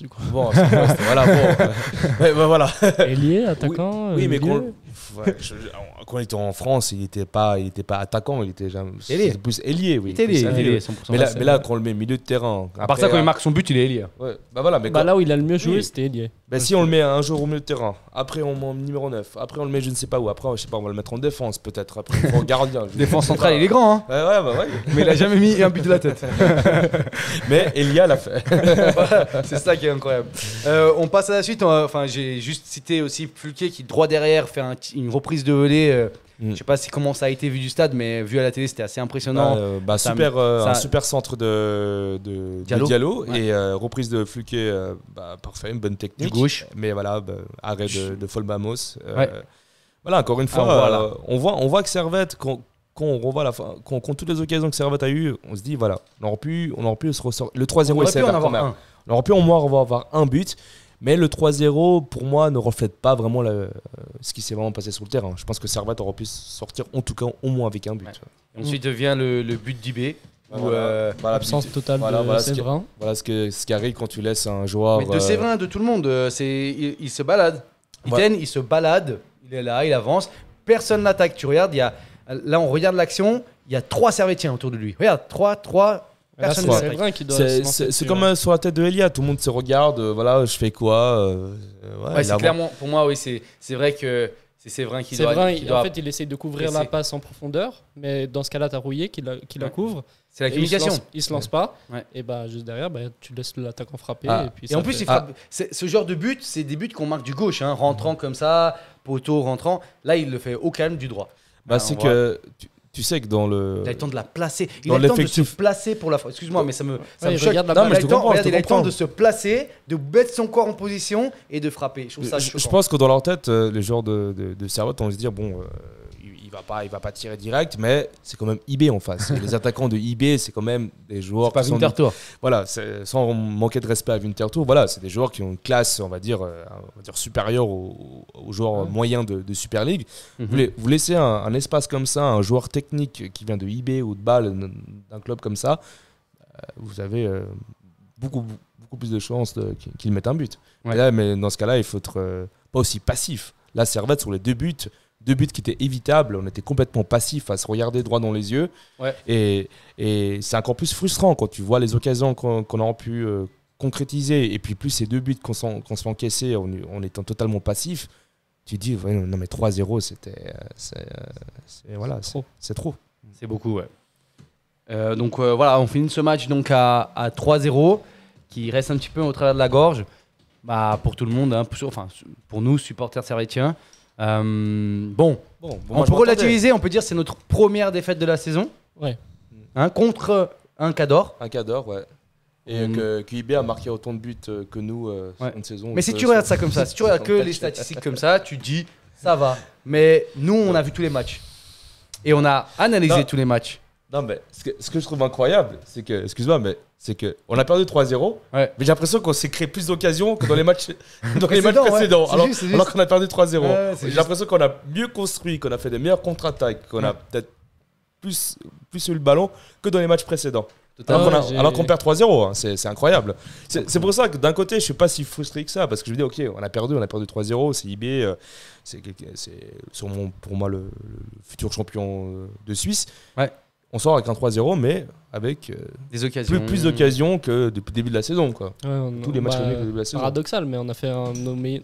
du coup? Bon, son poste, voilà, bon. Voilà. Ailier, attaquant. Oui, mais quand il était en France, il était pas attaquant, il était plus ailier, oui. Il était ailier, 100%. Mais là, quand on le met milieu de terrain. À part ça, quand il marque son but, il est ailier. Ouais. Voilà, mais là où il a le mieux joué, c'était ailier. Si on le met un jour au milieu de terrain, après on met numéro 9, après on le met je ne sais pas où, après je sais pas, on va le mettre en défense peut-être, après en gardien. Défense centrale, il est grand, hein. Ouais. Mais il a jamais mis un but de la tête. Mais Elia l'a fait. Voilà, c'est ça qui est incroyable. On passe à la suite. J'ai juste cité aussi Fulquier qui, droit derrière, fait une reprise de volée. Je sais pas comment ça a été vu du stade, mais vu à la télé, c'était assez impressionnant. Un super centre de Diallo ouais. Et reprise de Fulquier, parfait, une bonne technique. Du gauche. Mais voilà, arrêt de Folbamos. Ouais. Voilà, encore une fois, on voit que Servette, quand on revoit quand toutes les occasions que Servette a eues, on se dit, voilà, on aurait pu se ressortir. Le 3-0 est sévère quand même. On aurait pu au moins avoir un but. Mais le 3-0, pour moi, ne reflète pas vraiment ce qui s'est vraiment passé sur le terrain. Je pense que Servette aurait pu sortir, en tout cas, au moins avec un but. Ouais. Et ensuite vient le but d'Ibé. L'absence totale de Séverin. Voilà ce qui arrive quand tu laisses un joueur... Mais de Séverin, de tout le monde, il se balade. Il se balade, il est là, il avance. Personne n'attaque. Tu regardes, là, on regarde l'action, il y a 3 Servettiens autour de lui. Regarde, 3... C'est comme sur la tête de Elia, tout le monde se regarde, voilà, je fais quoi c'est clairement, pour moi, oui, c'est vrai que c'est Séverin qui doit... En fait, il essaye de couvrir la passe en profondeur, mais dans ce cas-là, tu as Rouillé qui la couvre. C'est la communication. Il se lance pas, et juste derrière, tu laisses l'attaquant frapper. Et en plus, il frappe. Ce genre de but, c'est des buts qu'on marque du gauche, hein, rentrant comme ça, poteau rentrant. Là, il le fait au calme du droit. C'est que... Tu sais que dans le... Il a le temps de la placer. Il a le temps de se placer pour la fois. Excuse-moi, mais ça me choque. Il a le temps de se placer, de mettre son corps en position et de frapper. Je pense que dans leur tête, les joueurs de Servette, on va se dire, bon, il va pas tirer direct, mais c'est quand même IB en face. Et les attaquants de IB, c'est quand même des joueurs... C'est pas Winterthur. Voilà, sans manquer de respect à Winterthur, voilà, c'est des joueurs qui ont une classe, on va dire supérieure aux joueurs moyens de Super League. Vous laissez un espace comme ça, un joueur technique qui vient de IB ou de Bâle, d'un club comme ça, vous avez beaucoup plus de chances qu'il mette un but. Ouais. Mais dans ce cas-là, il faut être pas aussi passif. Là, Servette, sur les 2 buts qui étaient évitables, on était complètement passif à se regarder droit dans les yeux. Ouais. Et c'est encore plus frustrant quand tu vois les occasions qu'on aurait pu concrétiser, et puis plus ces 2 buts qu'on se fait encaisser en étant totalement passif. Tu te dis, non mais 3-0, c'est trop. C'est beaucoup, ouais. Donc voilà, on finit ce match donc à 3-0, qui reste un petit peu au travers de la gorge, pour tout le monde, hein, pour nous, supporters servétiens. On peut relativiser, on peut dire que c'est notre première défaite de la saison. Ouais. Contre un Cador. Un Cador, ouais. Et que IB a marqué autant de buts que nous une saison. Mais si tu regardes ça comme ça, si tu regardes que les statistiques comme ça, tu te dis ça va. Mais nous, on a vu tous les matchs. Et on a analysé tous les matchs. Non, mais ce que je trouve incroyable, c'est que, excuse-moi, mais c'est qu'on a perdu 3-0, mais j'ai l'impression qu'on s'est créé plus d'occasions que dans les matchs, précédents. Alors qu'on a perdu 3-0. J'ai l'impression qu'on a mieux construit, qu'on a fait des meilleures contre-attaques, qu'on a peut-être plus eu le ballon que dans les matchs précédents. Alors qu'on perd 3-0, hein, c'est incroyable. C'est pour ça que d'un côté, je ne suis pas si frustré que ça, parce que je me dis, ok, on a perdu 3-0, c'est IB, c'est sûrement pour moi le futur champion de Suisse. Ouais. On sort avec un 3-0, mais avec des occasions. Plus d'occasions que depuis le début de la saison. Quoi. Ouais, tous les matchs que début de la saison. Paradoxal, mais on a fait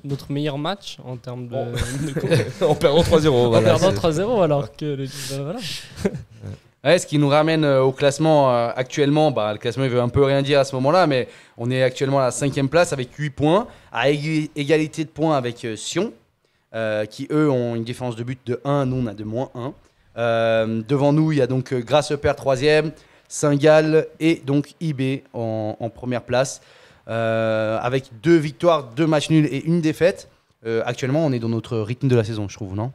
notre meilleur match en termes de... en perdant 3-0. En perdant 3-0, alors que... Voilà. Ouais, ce qui nous ramène au classement actuellement. Le classement, il veut un peu rien dire à ce moment-là, mais on est actuellement à la 5e place avec 8 points, à égalité de points avec Sion, qui eux ont une différence de but de 1, nous on a de -1. Devant nous, il y a donc Grasshopper 3e, Saint-Gall et donc IB en première place, avec 2 victoires, 2 matchs nuls et 1 défaite. Actuellement, on est dans notre rythme de la saison, je trouve, non?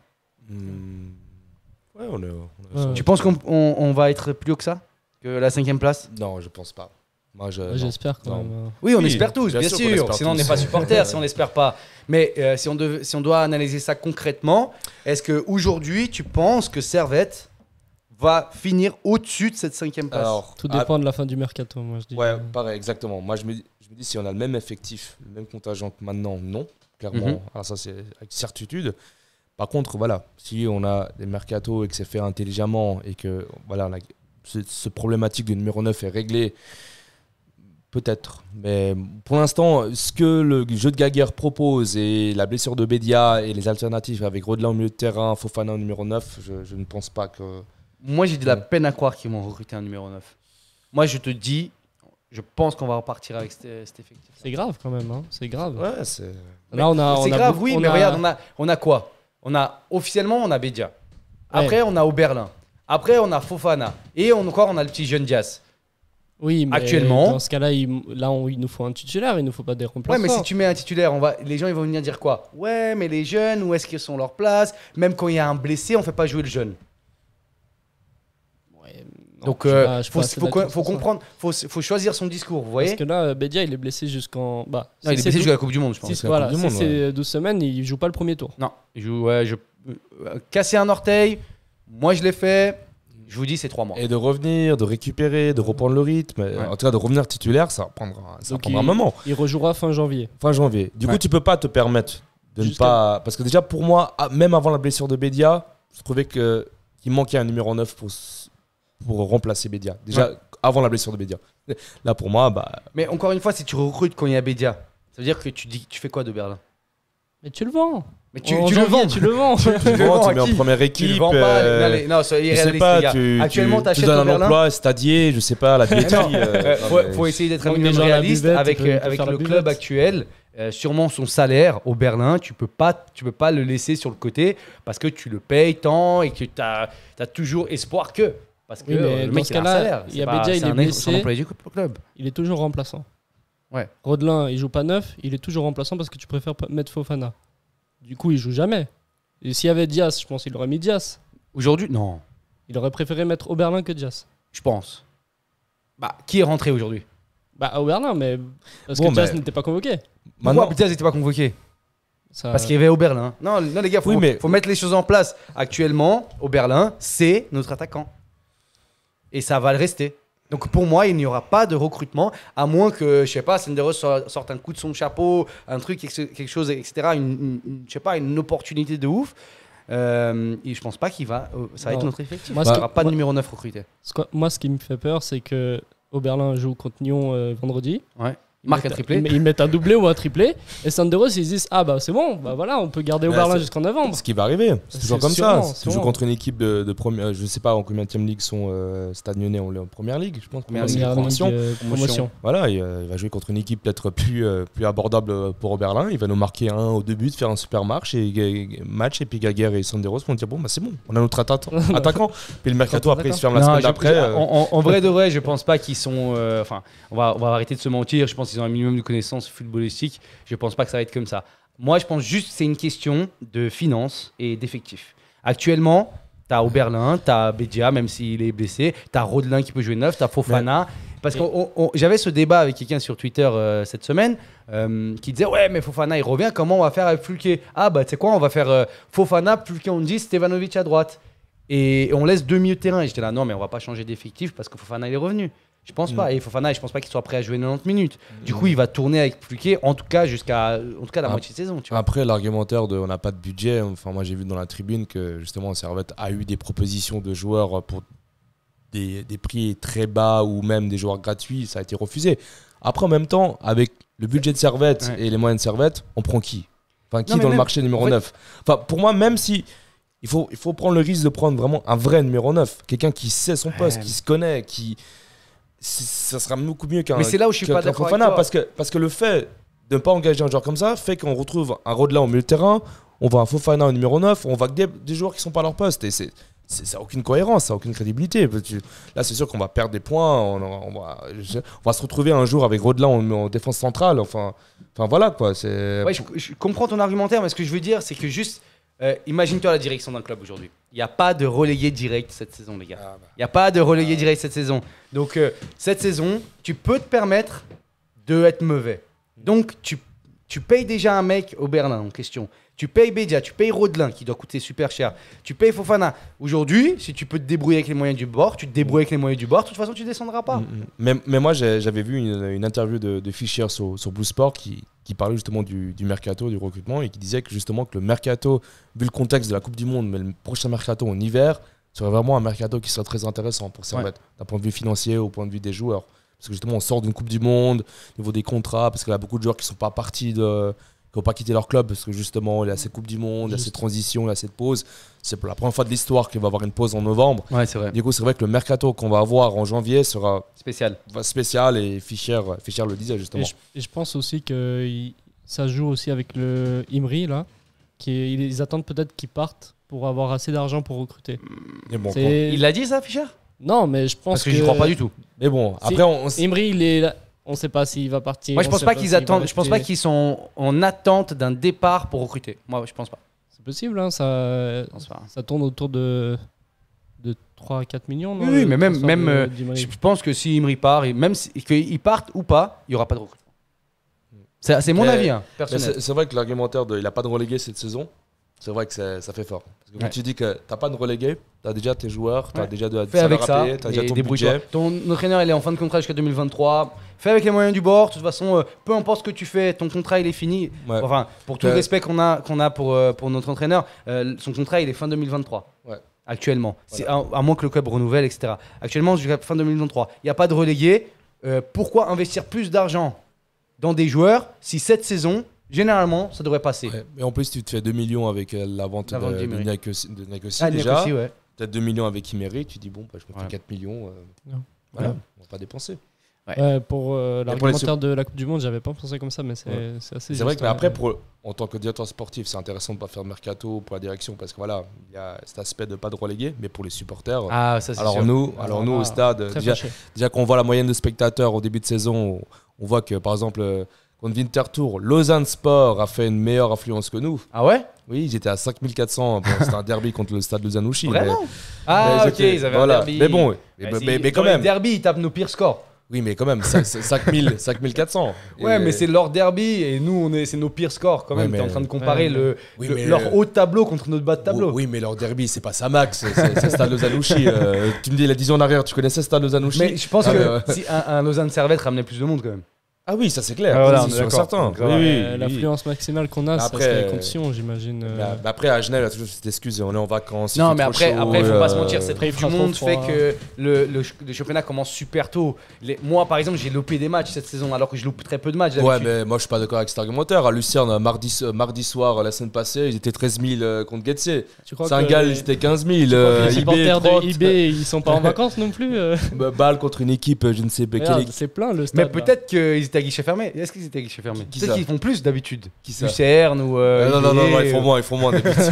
Ouais, on est... Tu penses qu'on va être plus haut que ça? Que la 5e place? Non, je pense pas. Moi, j'espère quand même. Oui, on espère tous, bien sûr. Sinon, on n'est pas supporters si on n'espère pas. Mais si on doit analyser ça concrètement, est-ce qu'aujourd'hui, tu penses que Servette va finir au-dessus de cette 5e place? Alors, tout dépend de la fin du mercato, moi je dis. Ouais, pareil, exactement. Moi, je me dis si on a le même effectif, le même contingent que maintenant, non, clairement. Alors ça, c'est avec certitude. Par contre, voilà, si on a des mercatos et que c'est fait intelligemment et que voilà, ce problématique du numéro 9 est réglé, peut-être. Mais pour l'instant, ce que le jeu de Gaguerre propose et la blessure de Bédia et les alternatives avec Rodelin au milieu de terrain, Fofana au numéro 9, je ne pense pas que... Moi, j'ai de la peine à croire qu'ils vont recruter un numéro 9. Moi, je te dis, je pense qu'on va repartir avec cet effectif. C'est grave quand même, hein. C'est grave. Ouais, c'est... Là, c'est grave, oui, mais regarde, on a quoi? Officiellement, on a Bédia. Après, on a Oberlin. Après, on a Fofana. Et encore, on a le petit jeune Dias. Oui, mais actuellement, dans ce cas-là, il nous faut un titulaire, il nous faut pas des remplaçants. Ouais, mais si tu mets un titulaire, les gens ils vont venir dire quoi? Ouais, mais les jeunes, où est-ce qu'ils sont leur place? Même quand il y a un blessé, on fait pas jouer le jeune. Ouais, non, donc, faut comprendre, faut choisir son discours, vous voyez? Parce que là, Bédia, il est blessé jusqu'en... non, il est blessé jusqu'à la Coupe du Monde, je pense. Si c'est 12 semaines, il joue pas le premier tour. Non, il joue, casser un orteil, moi je l'ai fait. Je vous dis, c'est 3 mois. Et de revenir, de récupérer, de reprendre le rythme. Ouais. En tout cas, de revenir titulaire, ça prendra un moment. Il rejouera fin janvier. Fin janvier. Du coup, tu peux pas te permettre de ne pas... Parce que déjà, pour moi, même avant la blessure de Bédia, je trouvais qu'il manquait un numéro 9 pour remplacer Bédia. Déjà, avant la blessure de Bédia. Là, pour moi... Mais encore une fois, si tu recrutes quand il y a Bédia, ça veut dire que tu fais quoi de Berlin? Mais tu le vends. Mais tu le vends. Tu le vends. Tu mets en première équipe. Tu le vends pas. Non, soyez réaliste, les gars. Actuellement, t'achètes au Berlin. Un emploi stadier, je sais pas, la billetterie. Faut essayer d'être un minimum réaliste avec le club actuel. Sûrement son salaire au Berlin, tu peux pas le laisser sur le côté parce que tu le payes tant et que tu as toujours espoir que. Parce que le mec, il a un salaire. Il y a Bédia, il est blessé. Club. Il est toujours remplaçant. Ouais. Rodelin, il joue pas neuf, il est toujours remplaçant parce que tu préfères mettre Fofana. Du coup, il joue jamais. Et s'il y avait Dias, je pense qu'il aurait mis Dias. Aujourd'hui, non. Il aurait préféré mettre Oberlin que Dias. Je pense. Qui est rentré aujourd'hui? Oberlin, mais parce que Dias n'était pas convoqué. Pourquoi Dias n'était pas convoqué? Parce qu'il y avait Oberlin. Non, les gars, faut mettre les choses en place. Actuellement, Oberlin, c'est notre attaquant. Et ça va le rester. Donc pour moi, il n'y aura pas de recrutement, à moins que, je sais pas, Senderos sorte un coup de son chapeau, un truc, quelque chose, etc. Je sais pas, une opportunité de ouf. Et je pense pas ça va être notre effectif. Il n'y aura pas de numéro 9 recruté. Moi, ce qui me fait peur, c'est que Oberlin joue contre Nyon vendredi. Ouais. Marque un triplé. Ils mettent un doublé ou un triplé. Et Senderos, ils disent c'est bon, voilà, on peut garder Oberlin jusqu'en novembre. Ce qui va arriver. C'est toujours comme ça. Si tu joues contre une équipe de première, je sais pas en combien de ligue sont Stade Lyonnais, on est en première ligue, je pense. Première promotion. Voilà, il va jouer contre une équipe peut-être plus abordable pour Oberlin. Il va nous marquer au début, faire un super match et puis Gaguerre et Senderos vont dire c'est bon, on a notre attaquant. Puis le mercato après il se ferme la semaine d'après. En vrai de vrai, je pense pas qu'ils sont. On va arrêter de se mentir. Je pense qu'ils ont un minimum de connaissances footballistiques. Je pense pas que ça va être comme ça. Moi, je pense juste que c'est une question de finances et d'effectifs. Actuellement, tu as Oberlin, tu as Bédia, même s'il est blessé, tu as Rodelin qui peut jouer neuf, tu as Fofana. Parce que j'avais ce débat avec quelqu'un sur Twitter cette semaine qui disait ouais, mais Fofana il revient, comment on va faire avec Fulke? Tu sais quoi, on va faire Fofana, Fulke on dit, Stevanovic à droite. Et on laisse 2 milieux de terrain. Et j'étais là, non, mais on va pas changer d'effectif parce que Fofana il est revenu. Je pense pas. Et Fofana, je pense pas qu'il soit prêt à jouer 90 minutes. Du coup, il va tourner avec Fluquet, en tout cas la moitié de saison. Tu vois. Après, l'argumentaire de on n'a pas de budget, moi j'ai vu dans la tribune que justement Servette a eu des propositions de joueurs pour des prix très bas ou même des joueurs gratuits, ça a été refusé. Après, en même temps, avec le budget de Servette et les moyens de Servette, on prend qui? Qui dans le marché numéro 9? Pour moi, même si il faut prendre le risque de prendre vraiment un vrai numéro 9. Quelqu'un qui sait son poste, qui se connaît, ça sera beaucoup mieux qu'un. Mais c'est là où je suis pas d'accord avec Fofana, toi. parce que le fait de ne pas engager un joueur comme ça fait qu'on retrouve un Rodelin au milieu de terrain, on voit un Fofana au numéro 9, on voit que des joueurs qui sont pas à leur poste. Et ça n'a aucune cohérence, ça n'a aucune crédibilité. Là, c'est sûr qu'on va perdre des points. On va se retrouver un jour avec Rodelin en défense centrale. Enfin voilà quoi. Ouais, je comprends ton argumentaire, mais ce que je veux dire, c'est que juste, imagine-toi la direction d'un club aujourd'hui. Il n'y a pas de relégué direct cette saison, les gars. Il n'y a pas de relégué direct cette saison. Donc, cette saison, tu peux te permettre d'être mauvais. Donc, tu payes déjà un mec au Berlin en question. Tu payes Bédia, tu payes Rodelin qui doit coûter super cher. Tu payes Fofana. Aujourd'hui, si tu peux te débrouiller avec les moyens du bord, tu te débrouilles avec les moyens du bord. De toute façon, tu ne descendras pas. Mais moi, j'avais vu une interview de Fischer sur Blue Sport qui parlait justement du mercato, du recrutement, et qui disait que justement que le mercato, vu le contexte de la Coupe du Monde, mais le prochain mercato en hiver, serait vraiment un mercato qui serait très intéressant pour Servette, d'un point de vue financier au point de vue des joueurs. Parce que justement, on sort d'une Coupe du Monde, au niveau des contrats, parce qu'il y a beaucoup de joueurs qui ne sont pas partis qui n'ont pas quitté leur club, parce que justement, il y a cette Coupe du Monde, il y a cette transition, il y a cette pause. C'est pour la première fois de l'histoire qu'il va y avoir une pause en novembre. Ouais, c'est vrai. Du coup, c'est vrai que le mercato qu'on va avoir en janvier sera spécial, et Fischer le disait justement. Et je pense aussi que ça joue aussi avec le Imri, là, ils attendent peut-être qu'ils partent pour avoir assez d'argent pour recruter. Mais bon, il l'a dit ça, Fischer? Non, mais je pense Parce que j'y crois pas du tout. Mais bon, après, Imri, il est là. On ne sait pas s'il va partir. Moi, je pense pas qu'ils attendent. Je pense pas qu'ils sont en attente d'un départ pour recruter. Moi, je pense pas. C'est possible, hein, ça tourne autour de 3 à 4 millions. Non, oui, mais même je pense que si Imri part, même qu'il parte ou pas, il y aura pas de recrutement. C'est mon avis, hein, personnel. C'est vrai que l'argumentaire il a pas de relégué cette saison. C'est vrai que ça fait fort. Parce que quand tu dis que t'as pas de relégué, t'as déjà tes joueurs, t'as déjà de fais avec ça, t'as déjà ton budget. Ton entraîneur, il est en fin de contrat jusqu'à 2023. Fais avec les moyens du bord. De toute façon, peu importe ce que tu fais, ton contrat, il est fini. Ouais. Enfin, pour tout le respect qu'on a pour notre entraîneur, son contrat, il est fin 2023. Ouais. Actuellement. Voilà. À moins que le club renouvelle, etc. Actuellement, jusqu'à fin 2023. Il n'y a pas de relégué. Pourquoi investir plus d'argent dans des joueurs si cette saison... Généralement, ça devrait passer. Ouais, mais en plus, tu te fais 2 millions avec la vente de Niakossi déjà. Niakossi, ouais. Peut-être 2 millions avec Imeri. Tu dis, bon, je me fais 4 millions. On va pas dépenser. Ouais. Pour l'argumentaire de la Coupe du Monde, j'avais pas pensé comme ça, mais c'est assez. C'est vrai que après, en tant que directeur sportif, c'est intéressant de ne pas faire de mercato pour la direction parce que voilà, il y a cet aspect de ne pas de reléguer, mais pour les supporters. Ça, c'est alors sûr. Nous, au stade, déjà qu'on voit la moyenne de spectateurs au début de saison, on voit que par exemple. Contre Winterthur, Lausanne Sport a fait une meilleure influence que nous. Ah ouais? Oui, ils étaient à 5400. Bon, c'était un derby contre le stade Lausanne-Ouchy. Vraiment? Ok, ils avaient un derby. Mais bon, mais quand même. Les derby, ils tapent nos pires scores. Oui, mais quand même, 5400. Ouais, mais c'est leur derby et nous, c'est nos pires scores quand même. T'es en train de comparer leur haut de tableau contre notre bas de tableau. Oui, mais leur derby, c'est pas Samax, c'est stade Lausanne-Ouchy. Tu me dis, la 10 ans en arrière, tu connaissais stade Lausanne-Ouchy? Mais je pense que si un Lausanne-Servette ramenait plus de monde quand même. Ah oui, ça c'est clair, voilà, c'est certain. L'affluence maximale qu'on a, c'est les conditions, j'imagine. Après, à Genève, il y a toujours cette excuse, on est en vacances. Non, mais après, il faut pas se mentir, cette Coupe du Monde fait que le championnat commence super tôt. Moi, par exemple, j'ai loupé des matchs cette saison, alors que je loupe très peu de matchs. Ouais, mais moi, je suis pas d'accord avec cet argumentaire. À Lucerne, mardi soir, la semaine passée, ils étaient 13 000 contre Getse. Saint-Gall, ils étaient 15 000. Les supporters de IB, ils sont pas en vacances non plus. Bâle contre une équipe, je ne sais pas quelle équipe. C'est plein le stade. Mais peut-être qu'ils étaient à guichet fermé. Est-ce qu'ils étaient à guichet fermé? Peut-être qu'ils font plus d'habitude. Qui ça? Lucerne ou. Non, ils font moins d'habitude.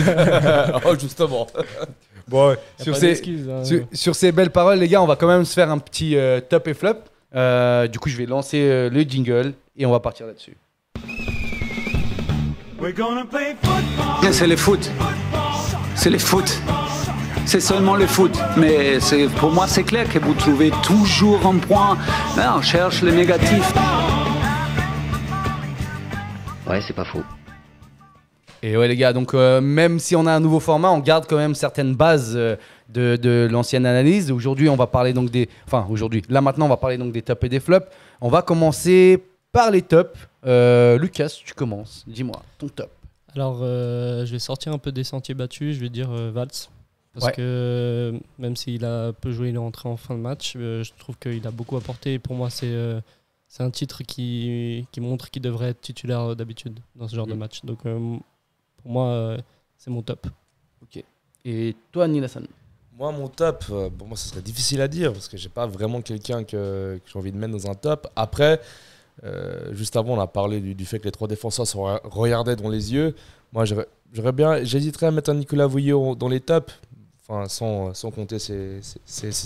Oh, justement. Bon, sur ces belles paroles, les gars, on va quand même se faire un petit top et flop. Du coup, je vais lancer le jingle et on va partir là-dessus. C'est le foot. C'est le foot. C'est seulement le foot. Mais pour moi, c'est clair que vous trouvez toujours un point. Là, on cherche le négatif. Ouais, c'est pas faux. Et ouais les gars, donc même si on a un nouveau format, on garde quand même certaines bases de l'ancienne analyse. Aujourd'hui, on va parler donc là maintenant, on va parler donc des tops et des flops. On va commencer par les tops. Lucas, tu commences. Dis-moi, ton top. Alors, je vais sortir un peu des sentiers battus. Je vais dire Valls. Parce que même s'il a peu joué, il est rentré en fin de match. Je trouve qu'il a beaucoup apporté. Et pour moi, c'est un titre qui montre qu'il devrait être titulaire d'habitude dans ce genre de match. Donc, pour moi, c'est mon top. Ok. Et toi, Nilassan? Moi, mon top, pour moi, ce serait difficile à dire parce que j'ai pas vraiment quelqu'un que j'ai envie de mettre dans un top. Après, juste avant, on a parlé du fait que les 3 défenseurs se regardaient dans les yeux. Moi, j'hésiterais à mettre un Nicolas Vouillot dans les tops, enfin, sans compter ses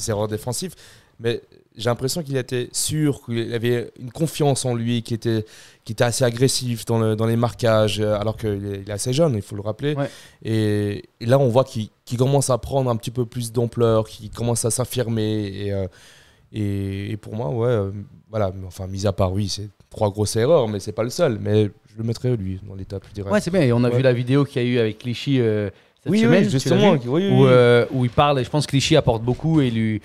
erreurs défensives. Mais j'ai l'impression qu'il était sûr, qu'il avait une confiance en lui, qui était assez agressif dans les marquages, alors qu'il est assez jeune, il faut le rappeler. Ouais. Et là, on voit qu'il commence à prendre un petit peu plus d'ampleur, qu'il commence à s'affirmer. Et pour moi, voilà, enfin, mis à part, oui, c'est 3 grosses erreurs, mais c'est pas le seul. Mais je le mettrais, lui, dans les tops, je dirais. Ouais, c'est bien. Et on a vu la vidéo qu'il y a eu avec Clichy cette semaine, justement. Où il parle, et je pense que Clichy apporte beaucoup et lui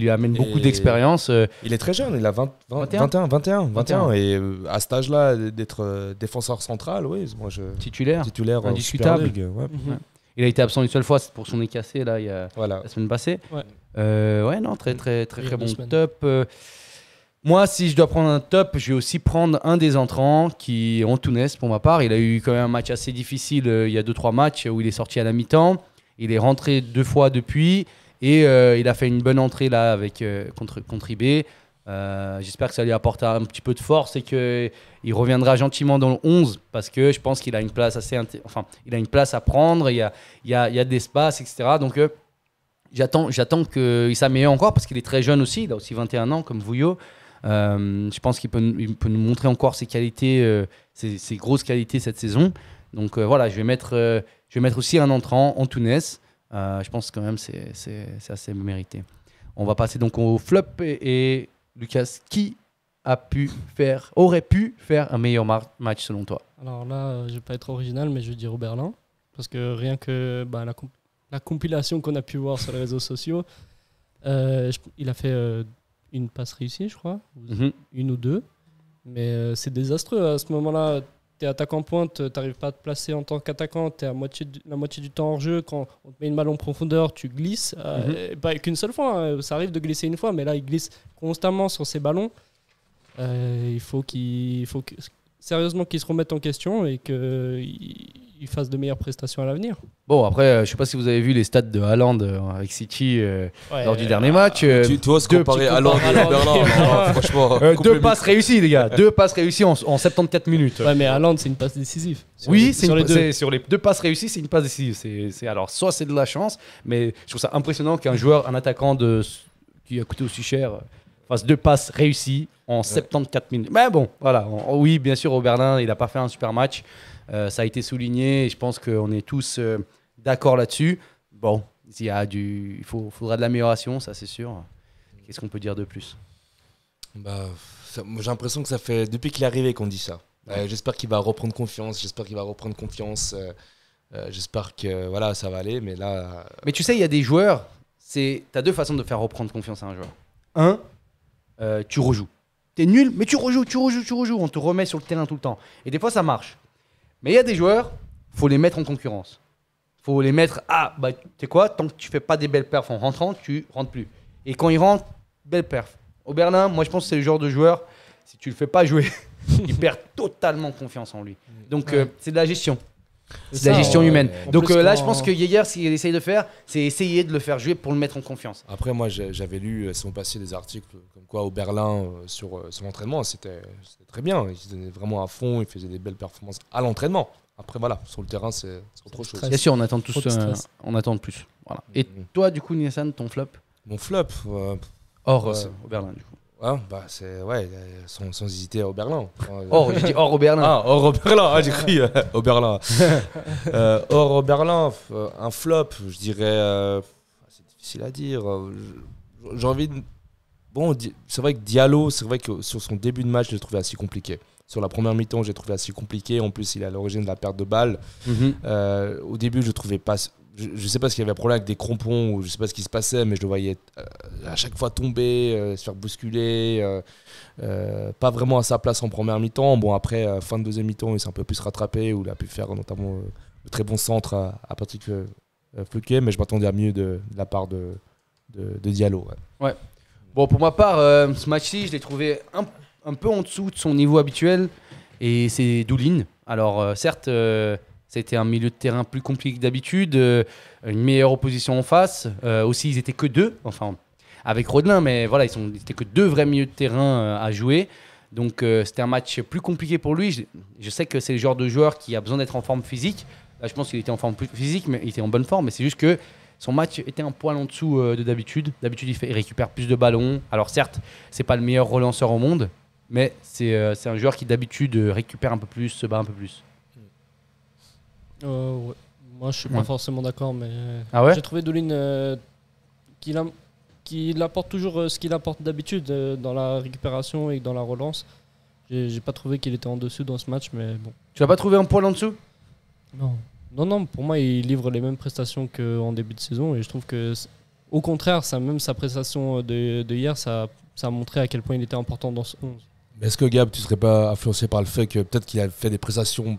amène beaucoup d'expérience. Il est très jeune, il a 21. Et à cet âge-là, d'être défenseur central, oui, moi titulaire Super indiscutable. League, ouais. Il a été absent une seule fois, c'est pour son nez cassé là, la semaine passée. Ouais. Non, très bon top. Moi, si je dois prendre un top, je vais aussi prendre un des entrants qui est Antunes pour ma part. Il a eu quand même un match assez difficile il y a 2-3 matchs où il est sorti à la mi-temps. Il est rentré 2 fois depuis et il a fait une bonne entrée là avec, contre IB. J'espère que ça lui apporte un petit peu de force et qu'il reviendra gentiment dans le 11 parce que je pense qu'il a une place il a une place à prendre, il y a de l'espace, etc. Donc j'attends qu'il s'améliore encore parce qu'il est très jeune aussi, il a aussi 21 ans comme Vouillot. Je pense qu'il peut nous montrer encore ses qualités, ses grosses qualités cette saison. Donc voilà, je vais mettre aussi un entrant, Antunes. Je pense quand même c'est assez mérité. On va passer donc au flop et Lucas, qui aurait pu faire un meilleur match selon toi? Alors là, je vais pas être original, mais je vais dire Oberlin. Parce que rien que la compilation qu'on a pu voir sur les réseaux sociaux, il a fait une passe réussie, je crois, une ou 2. Mais c'est désastreux. À ce moment-là, tu es attaquant pointe, tu n'arrives pas à te placer en tant qu'attaquant, tu es la moitié du temps hors jeu. Quand on te met une balle en profondeur, tu glisses. Pas qu'une seule fois, hein. Ça arrive de glisser une fois, mais là, il glisse constamment sur ses ballons. Il faut sérieusement qu'il se remette en question et qu'il fasse de meilleures prestations à l'avenir. Bon, après, je ne sais pas si vous avez vu les stats de Haaland avec City lors du dernier match. Tu oses comparer Haaland et Oberlin, franchement. 2 passes réussies, les gars. 2 passes réussies en 74 minutes. Ouais, mais Haaland, c'est une passe décisive. Sur les 2 passes réussies, c'est une passe décisive. Alors, soit c'est de la chance, mais je trouve ça impressionnant un attaquant qui a coûté aussi cher fasse 2 passes réussies en 74 minutes. Mais bon, voilà. Oui, bien sûr, Oberlin, il n'a pas fait un super match. Ça a été souligné et je pense qu'on est tous d'accord là-dessus. Bon, il faudra de l'amélioration, ça c'est sûr. Qu'est-ce qu'on peut dire de plus? Moi, j'ai l'impression que ça fait depuis qu'il est arrivé qu'on dit ça. J'espère qu'il va reprendre confiance. J'espère que voilà, ça va aller. Mais là. Mais tu sais, il y a des joueurs. Tu as 2 façons de faire reprendre confiance à un joueur. Tu rejoues. T'es nul, mais tu rejoues. On te remet sur le terrain tout le temps. Et des fois, ça marche. Mais il y a des joueurs, faut les mettre en concurrence. Faut les mettre tu sais quoi, tant que tu fais pas des belles perfs en rentrant, tu rentres plus. Et quand ils rentrent, belle perf. Oberlin, moi je pense que c'est le genre de joueur, si tu le fais pas jouer, il perd totalement confiance en lui. Donc c'est de la gestion. C'est de la gestion humaine. Donc là, je pense que Yeager, ce qu'il essaye de faire, c'est essayer de le faire jouer pour le mettre en confiance. Après, moi, j'avais lu son passé des articles comme quoi au Berlin sur l'entraînement, c'était très bien. Il se donnait vraiment à fond, il faisait des belles performances à l'entraînement. Après, voilà, sur le terrain, c'est autre chose. Bien sûr, on attend tous on attend de plus. Voilà. Et toi, du coup, Nielsen, ton flop? Mon flop hors Oberlin, du coup. C'est sans hésiter au Berlin. J'ai dit hors au Berlin. Hors au Berlin, j'ai cru au Berlin. Hors au Berlin, un flop, je dirais. C'est difficile à dire. J'ai envie de. Bon, c'est vrai que Diallo, c'est vrai que sur son début de match, je l'ai trouvé assez compliqué. Sur la première mi-temps, j'ai trouvé assez compliqué. En plus, il est à l'origine de la perte de balle. Au début, je le trouvais pas. Je sais pas s'il y avait un problème avec des crampons ou je sais pas ce qui se passait, mais je le voyais à chaque fois tomber, se faire bousculer, pas vraiment à sa place en première mi-temps. Bon, après, fin de deuxième mi-temps, il s'est un peu plus rattrapé, où il a pu faire notamment le très bon centre à Patrick Fluquet, mais je m'attendais à mieux de la part de Diallo. Ouais. Bon, pour ma part, ce match-ci, je l'ai trouvé un peu en dessous de son niveau habituel, et c'est Doulin. Alors, certes, C'était un milieu de terrain plus compliqué que d'habitude, une meilleure opposition en face. Aussi, ils étaient que 2, enfin avec Rodelin, mais voilà, ils étaient que 2 vrais milieux de terrain à jouer. Donc c'était un match plus compliqué pour lui. Je sais que c'est le genre de joueur qui a besoin d'être en forme physique. Là, je pense qu'il était en forme plus physique, mais il était en bonne forme. Mais c'est juste que son match était un poil en dessous de d'habitude. D'habitude, il récupère plus de ballons. Alors certes, c'est pas le meilleur relanceur au monde, mais c'est un joueur qui d'habitude récupère un peu plus, se bat un peu plus. Ouais. Moi, je suis pas forcément d'accord, mais j'ai trouvé Doulin qu'il apporte toujours ce qu'il apporte d'habitude dans la récupération et dans la relance. J'ai pas trouvé qu'il était en dessous dans ce match, mais bon. Tu l'as pas trouvé un poil en dessous ? Non, pour moi, il livre les mêmes prestations qu'en début de saison, et je trouve que, au contraire, même sa prestation de hier, ça a montré à quel point il était important dans ce 11. Mais est-ce que Gab, tu serais pas influencé par le fait que peut-être qu'il a fait des prestations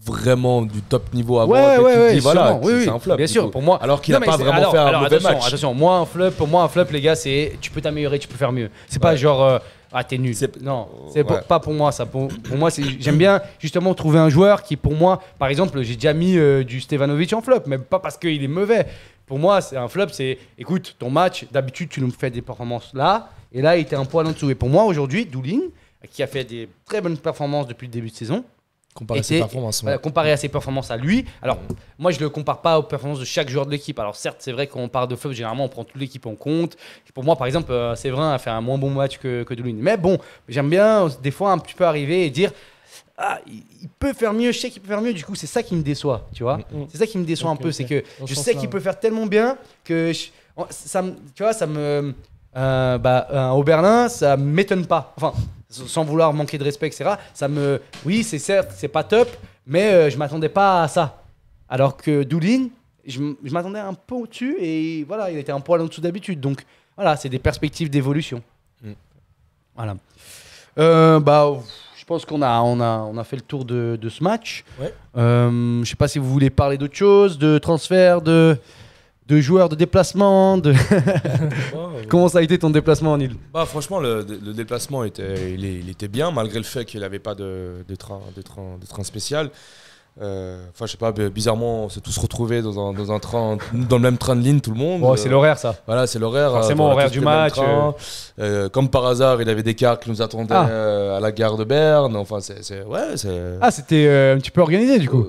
vraiment du top niveau avant, voilà, c'est un flop, bien sûr, pour moi. Alors qu'il n'a pas vraiment fait un mauvais match. Attention, pour moi un flop, les gars, c'est tu peux t'améliorer, tu peux faire mieux. C'est pas genre t'es nul. Non, c'est pas pour moi ça. Pour moi, j'aime bien justement trouver un joueur qui, pour moi, par exemple, j'ai déjà mis du Stevanovic en flop, mais pas parce qu'il est mauvais. Pour moi, c'est un flop, c'est écoute, ton match, d'habitude, tu nous fais des performances là, et là, il était un poil en dessous. Et pour moi, aujourd'hui, Doulin, qui a fait des très bonnes performances depuis le début de saison, comparé à ses performances à lui. Alors, moi, je ne le compare pas aux performances de chaque joueur de l'équipe. Alors, certes, c'est vrai qu'on parle de flop, généralement, on prend toute l'équipe en compte. Pour moi, par exemple, Séverin a fait un moins bon match que Doulin. Mais bon, j'aime bien, des fois, un petit peu arriver et dire il peut faire mieux, je sais qu'il peut faire mieux. Du coup, c'est ça qui me déçoit, tu vois. C'est ça qui me déçoit un peu. C'est que je sais qu'il peut faire tellement bien que au Berlin, ça ne m'étonne pas. Enfin, sans vouloir manquer de respect, etc. Oui, c'est certes, c'est pas top, mais je m'attendais pas à ça. Alors que Doulin, je m'attendais un peu au-dessus et voilà, il était un poil en dessous d'habitude. Donc voilà, c'est des perspectives d'évolution. Voilà. Je pense qu'on a fait le tour de ce match. Ouais. Je sais pas si vous voulez parler d'autre chose, de transfert, de joueurs, de déplacement, Comment ça a été ton déplacement, Neil ? Franchement, le déplacement il était bien, malgré le fait qu'il n'avait pas de train spécial. Je sais pas, bizarrement, on s'est tous retrouvés dans le même train de ligne, tout le monde. C'est l'horaire, ça. Voilà, c'est l'horaire. Forcément, horaire du match. Comme par hasard, il avait des cars qui nous attendaient à la gare de Berne. Enfin, c'était un petit peu organisé, du coup.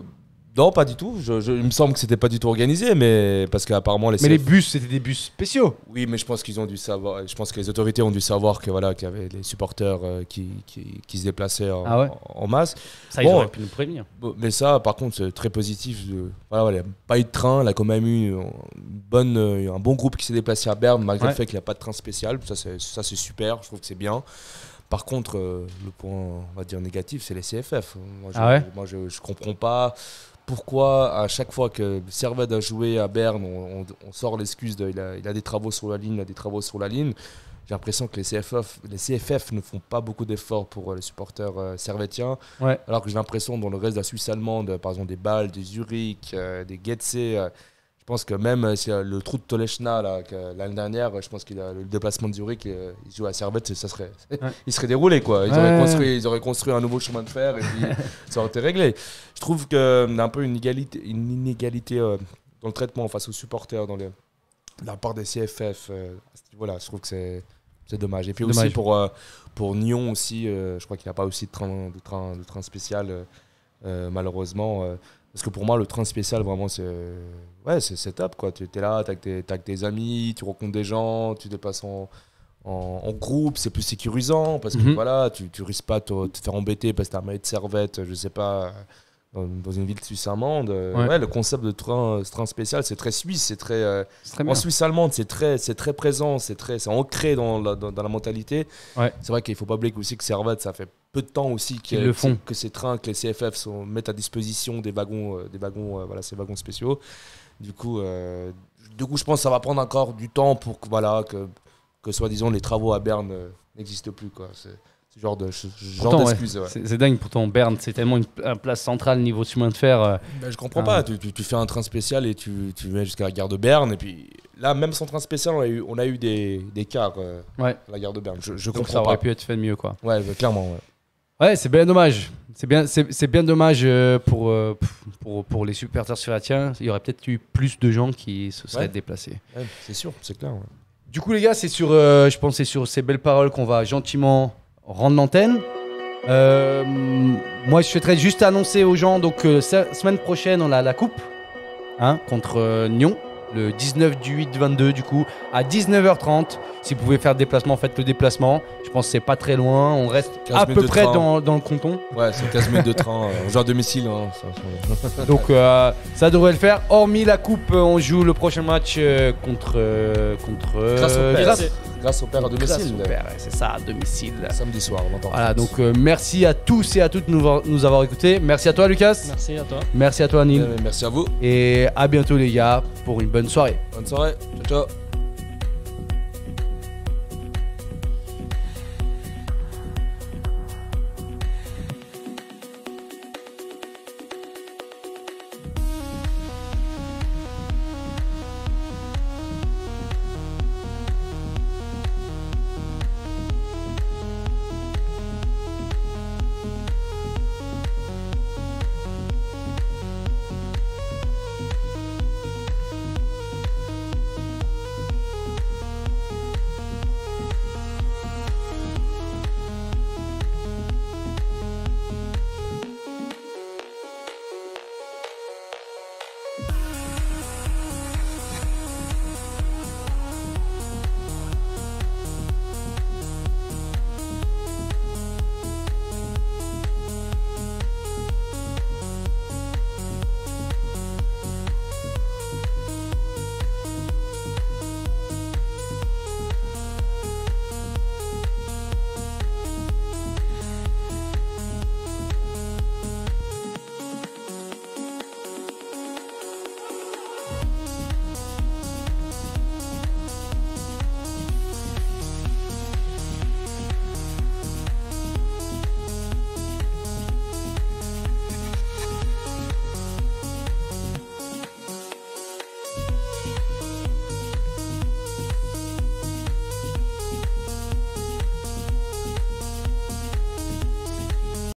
Non, pas du tout. Il me semble que c'était pas du tout organisé, mais parce qu'apparemment les bus, c'était des bus spéciaux. Oui, mais je pense qu'ils ont dû savoir. Je pense que les autorités ont dû savoir qu'il y avait des supporters qui se déplaçaient en masse. Ça, ils auraient pu nous prévenir. Mais ça, par contre, c'est très positif. Il n'y a pas eu de train. Il a quand même eu un bon groupe qui s'est déplacé à Berne, malgré le fait qu'il n'y a pas de train spécial. Ça, c'est super. Je trouve que c'est bien. Par contre, le point, on va dire négatif, c'est les CFF. Moi, je comprends pas. Pourquoi à chaque fois que Servette a joué à Berne, on sort l'excuse il a des travaux sur la ligne, J'ai l'impression que les CFF ne font pas beaucoup d'efforts pour les supporters servettiens. Alors que j'ai l'impression dans le reste de la Suisse allemande, par exemple des Bâle, des Zurich, des Getse, je pense que même le trou de Tolechna l'année dernière, je pense qu'il a le déplacement de Zurich, il joue à Servette, il serait déroulé quoi. Ils auraient construit un nouveau chemin de fer et puis ça aurait été réglé. Je trouve qu'il y a un peu une inégalité dans le traitement face aux supporters de la part des CFF. Voilà, je trouve que c'est dommage. Et puis aussi pour Nyon aussi, je crois qu'il n'y a pas aussi de train spécial malheureusement. Parce que pour moi, le train spécial, vraiment, c'est top, quoi. Tu es là, tu as tes amis, tu rencontres des gens, tu te déplaces en groupe, c'est plus sécurisant parce que voilà, tu risques pas de te faire embêter parce que tu as un maillot de Servette, je sais pas, dans une ville suisse allemande. Le concept de train spécial, c'est très suisse, c'est très en Suisse allemande, c'est très présent, c'est ancré dans la mentalité. C'est vrai qu'il faut pas oublier aussi que Servette, ça fait peu de temps aussi que ces trains, que les CFF mettent à disposition des wagons, ces wagons spéciaux. Du coup, je pense que ça va prendre encore du temps pour que soi-disant les travaux à Berne n'existent plus, quoi. C'est ce genre d'excuses. C'est dingue, pourtant Berne, c'est tellement une place centrale niveau chemin de fer. Je comprends pas. Tu fais un train spécial et tu mets jusqu'à la gare de Berne et puis là, même sans train spécial, on a eu des cars à la gare de Berne. Je comprends pas. Ça aurait pu être fait mieux, quoi. Ouais, clairement. Ouais, c'est bien dommage. C'est bien dommage pour les supporters sphératiens. Il y aurait peut-être eu plus de gens qui se seraient déplacés. Ouais, c'est sûr, c'est clair. Ouais. Du coup, les gars, je pense que c'est sur ces belles paroles qu'on va gentiment rendre l'antenne. Moi, je souhaiterais juste annoncer aux gens, donc semaine prochaine, on a la coupe contre Nyon, le 19 du 8-22, du coup, à 19h30. Si vous pouvez faire le déplacement, faites le déplacement. Je pense que c'est pas très loin, on reste à peu près dans le canton. Ouais, c'est 15 minutes de train, on joue à domicile. Donc ça devrait le faire. Hormis la coupe, on joue le prochain match contre Grâce au père à domicile. C'est ça, à domicile. Samedi soir, on entend. Voilà, donc merci à tous et à toutes de nous avoir écoutés. Merci à toi, Lucas. Merci à toi. Merci à toi, Neil. Merci à vous. Et à bientôt, les gars, pour une bonne soirée. Bonne soirée. Ciao, ciao.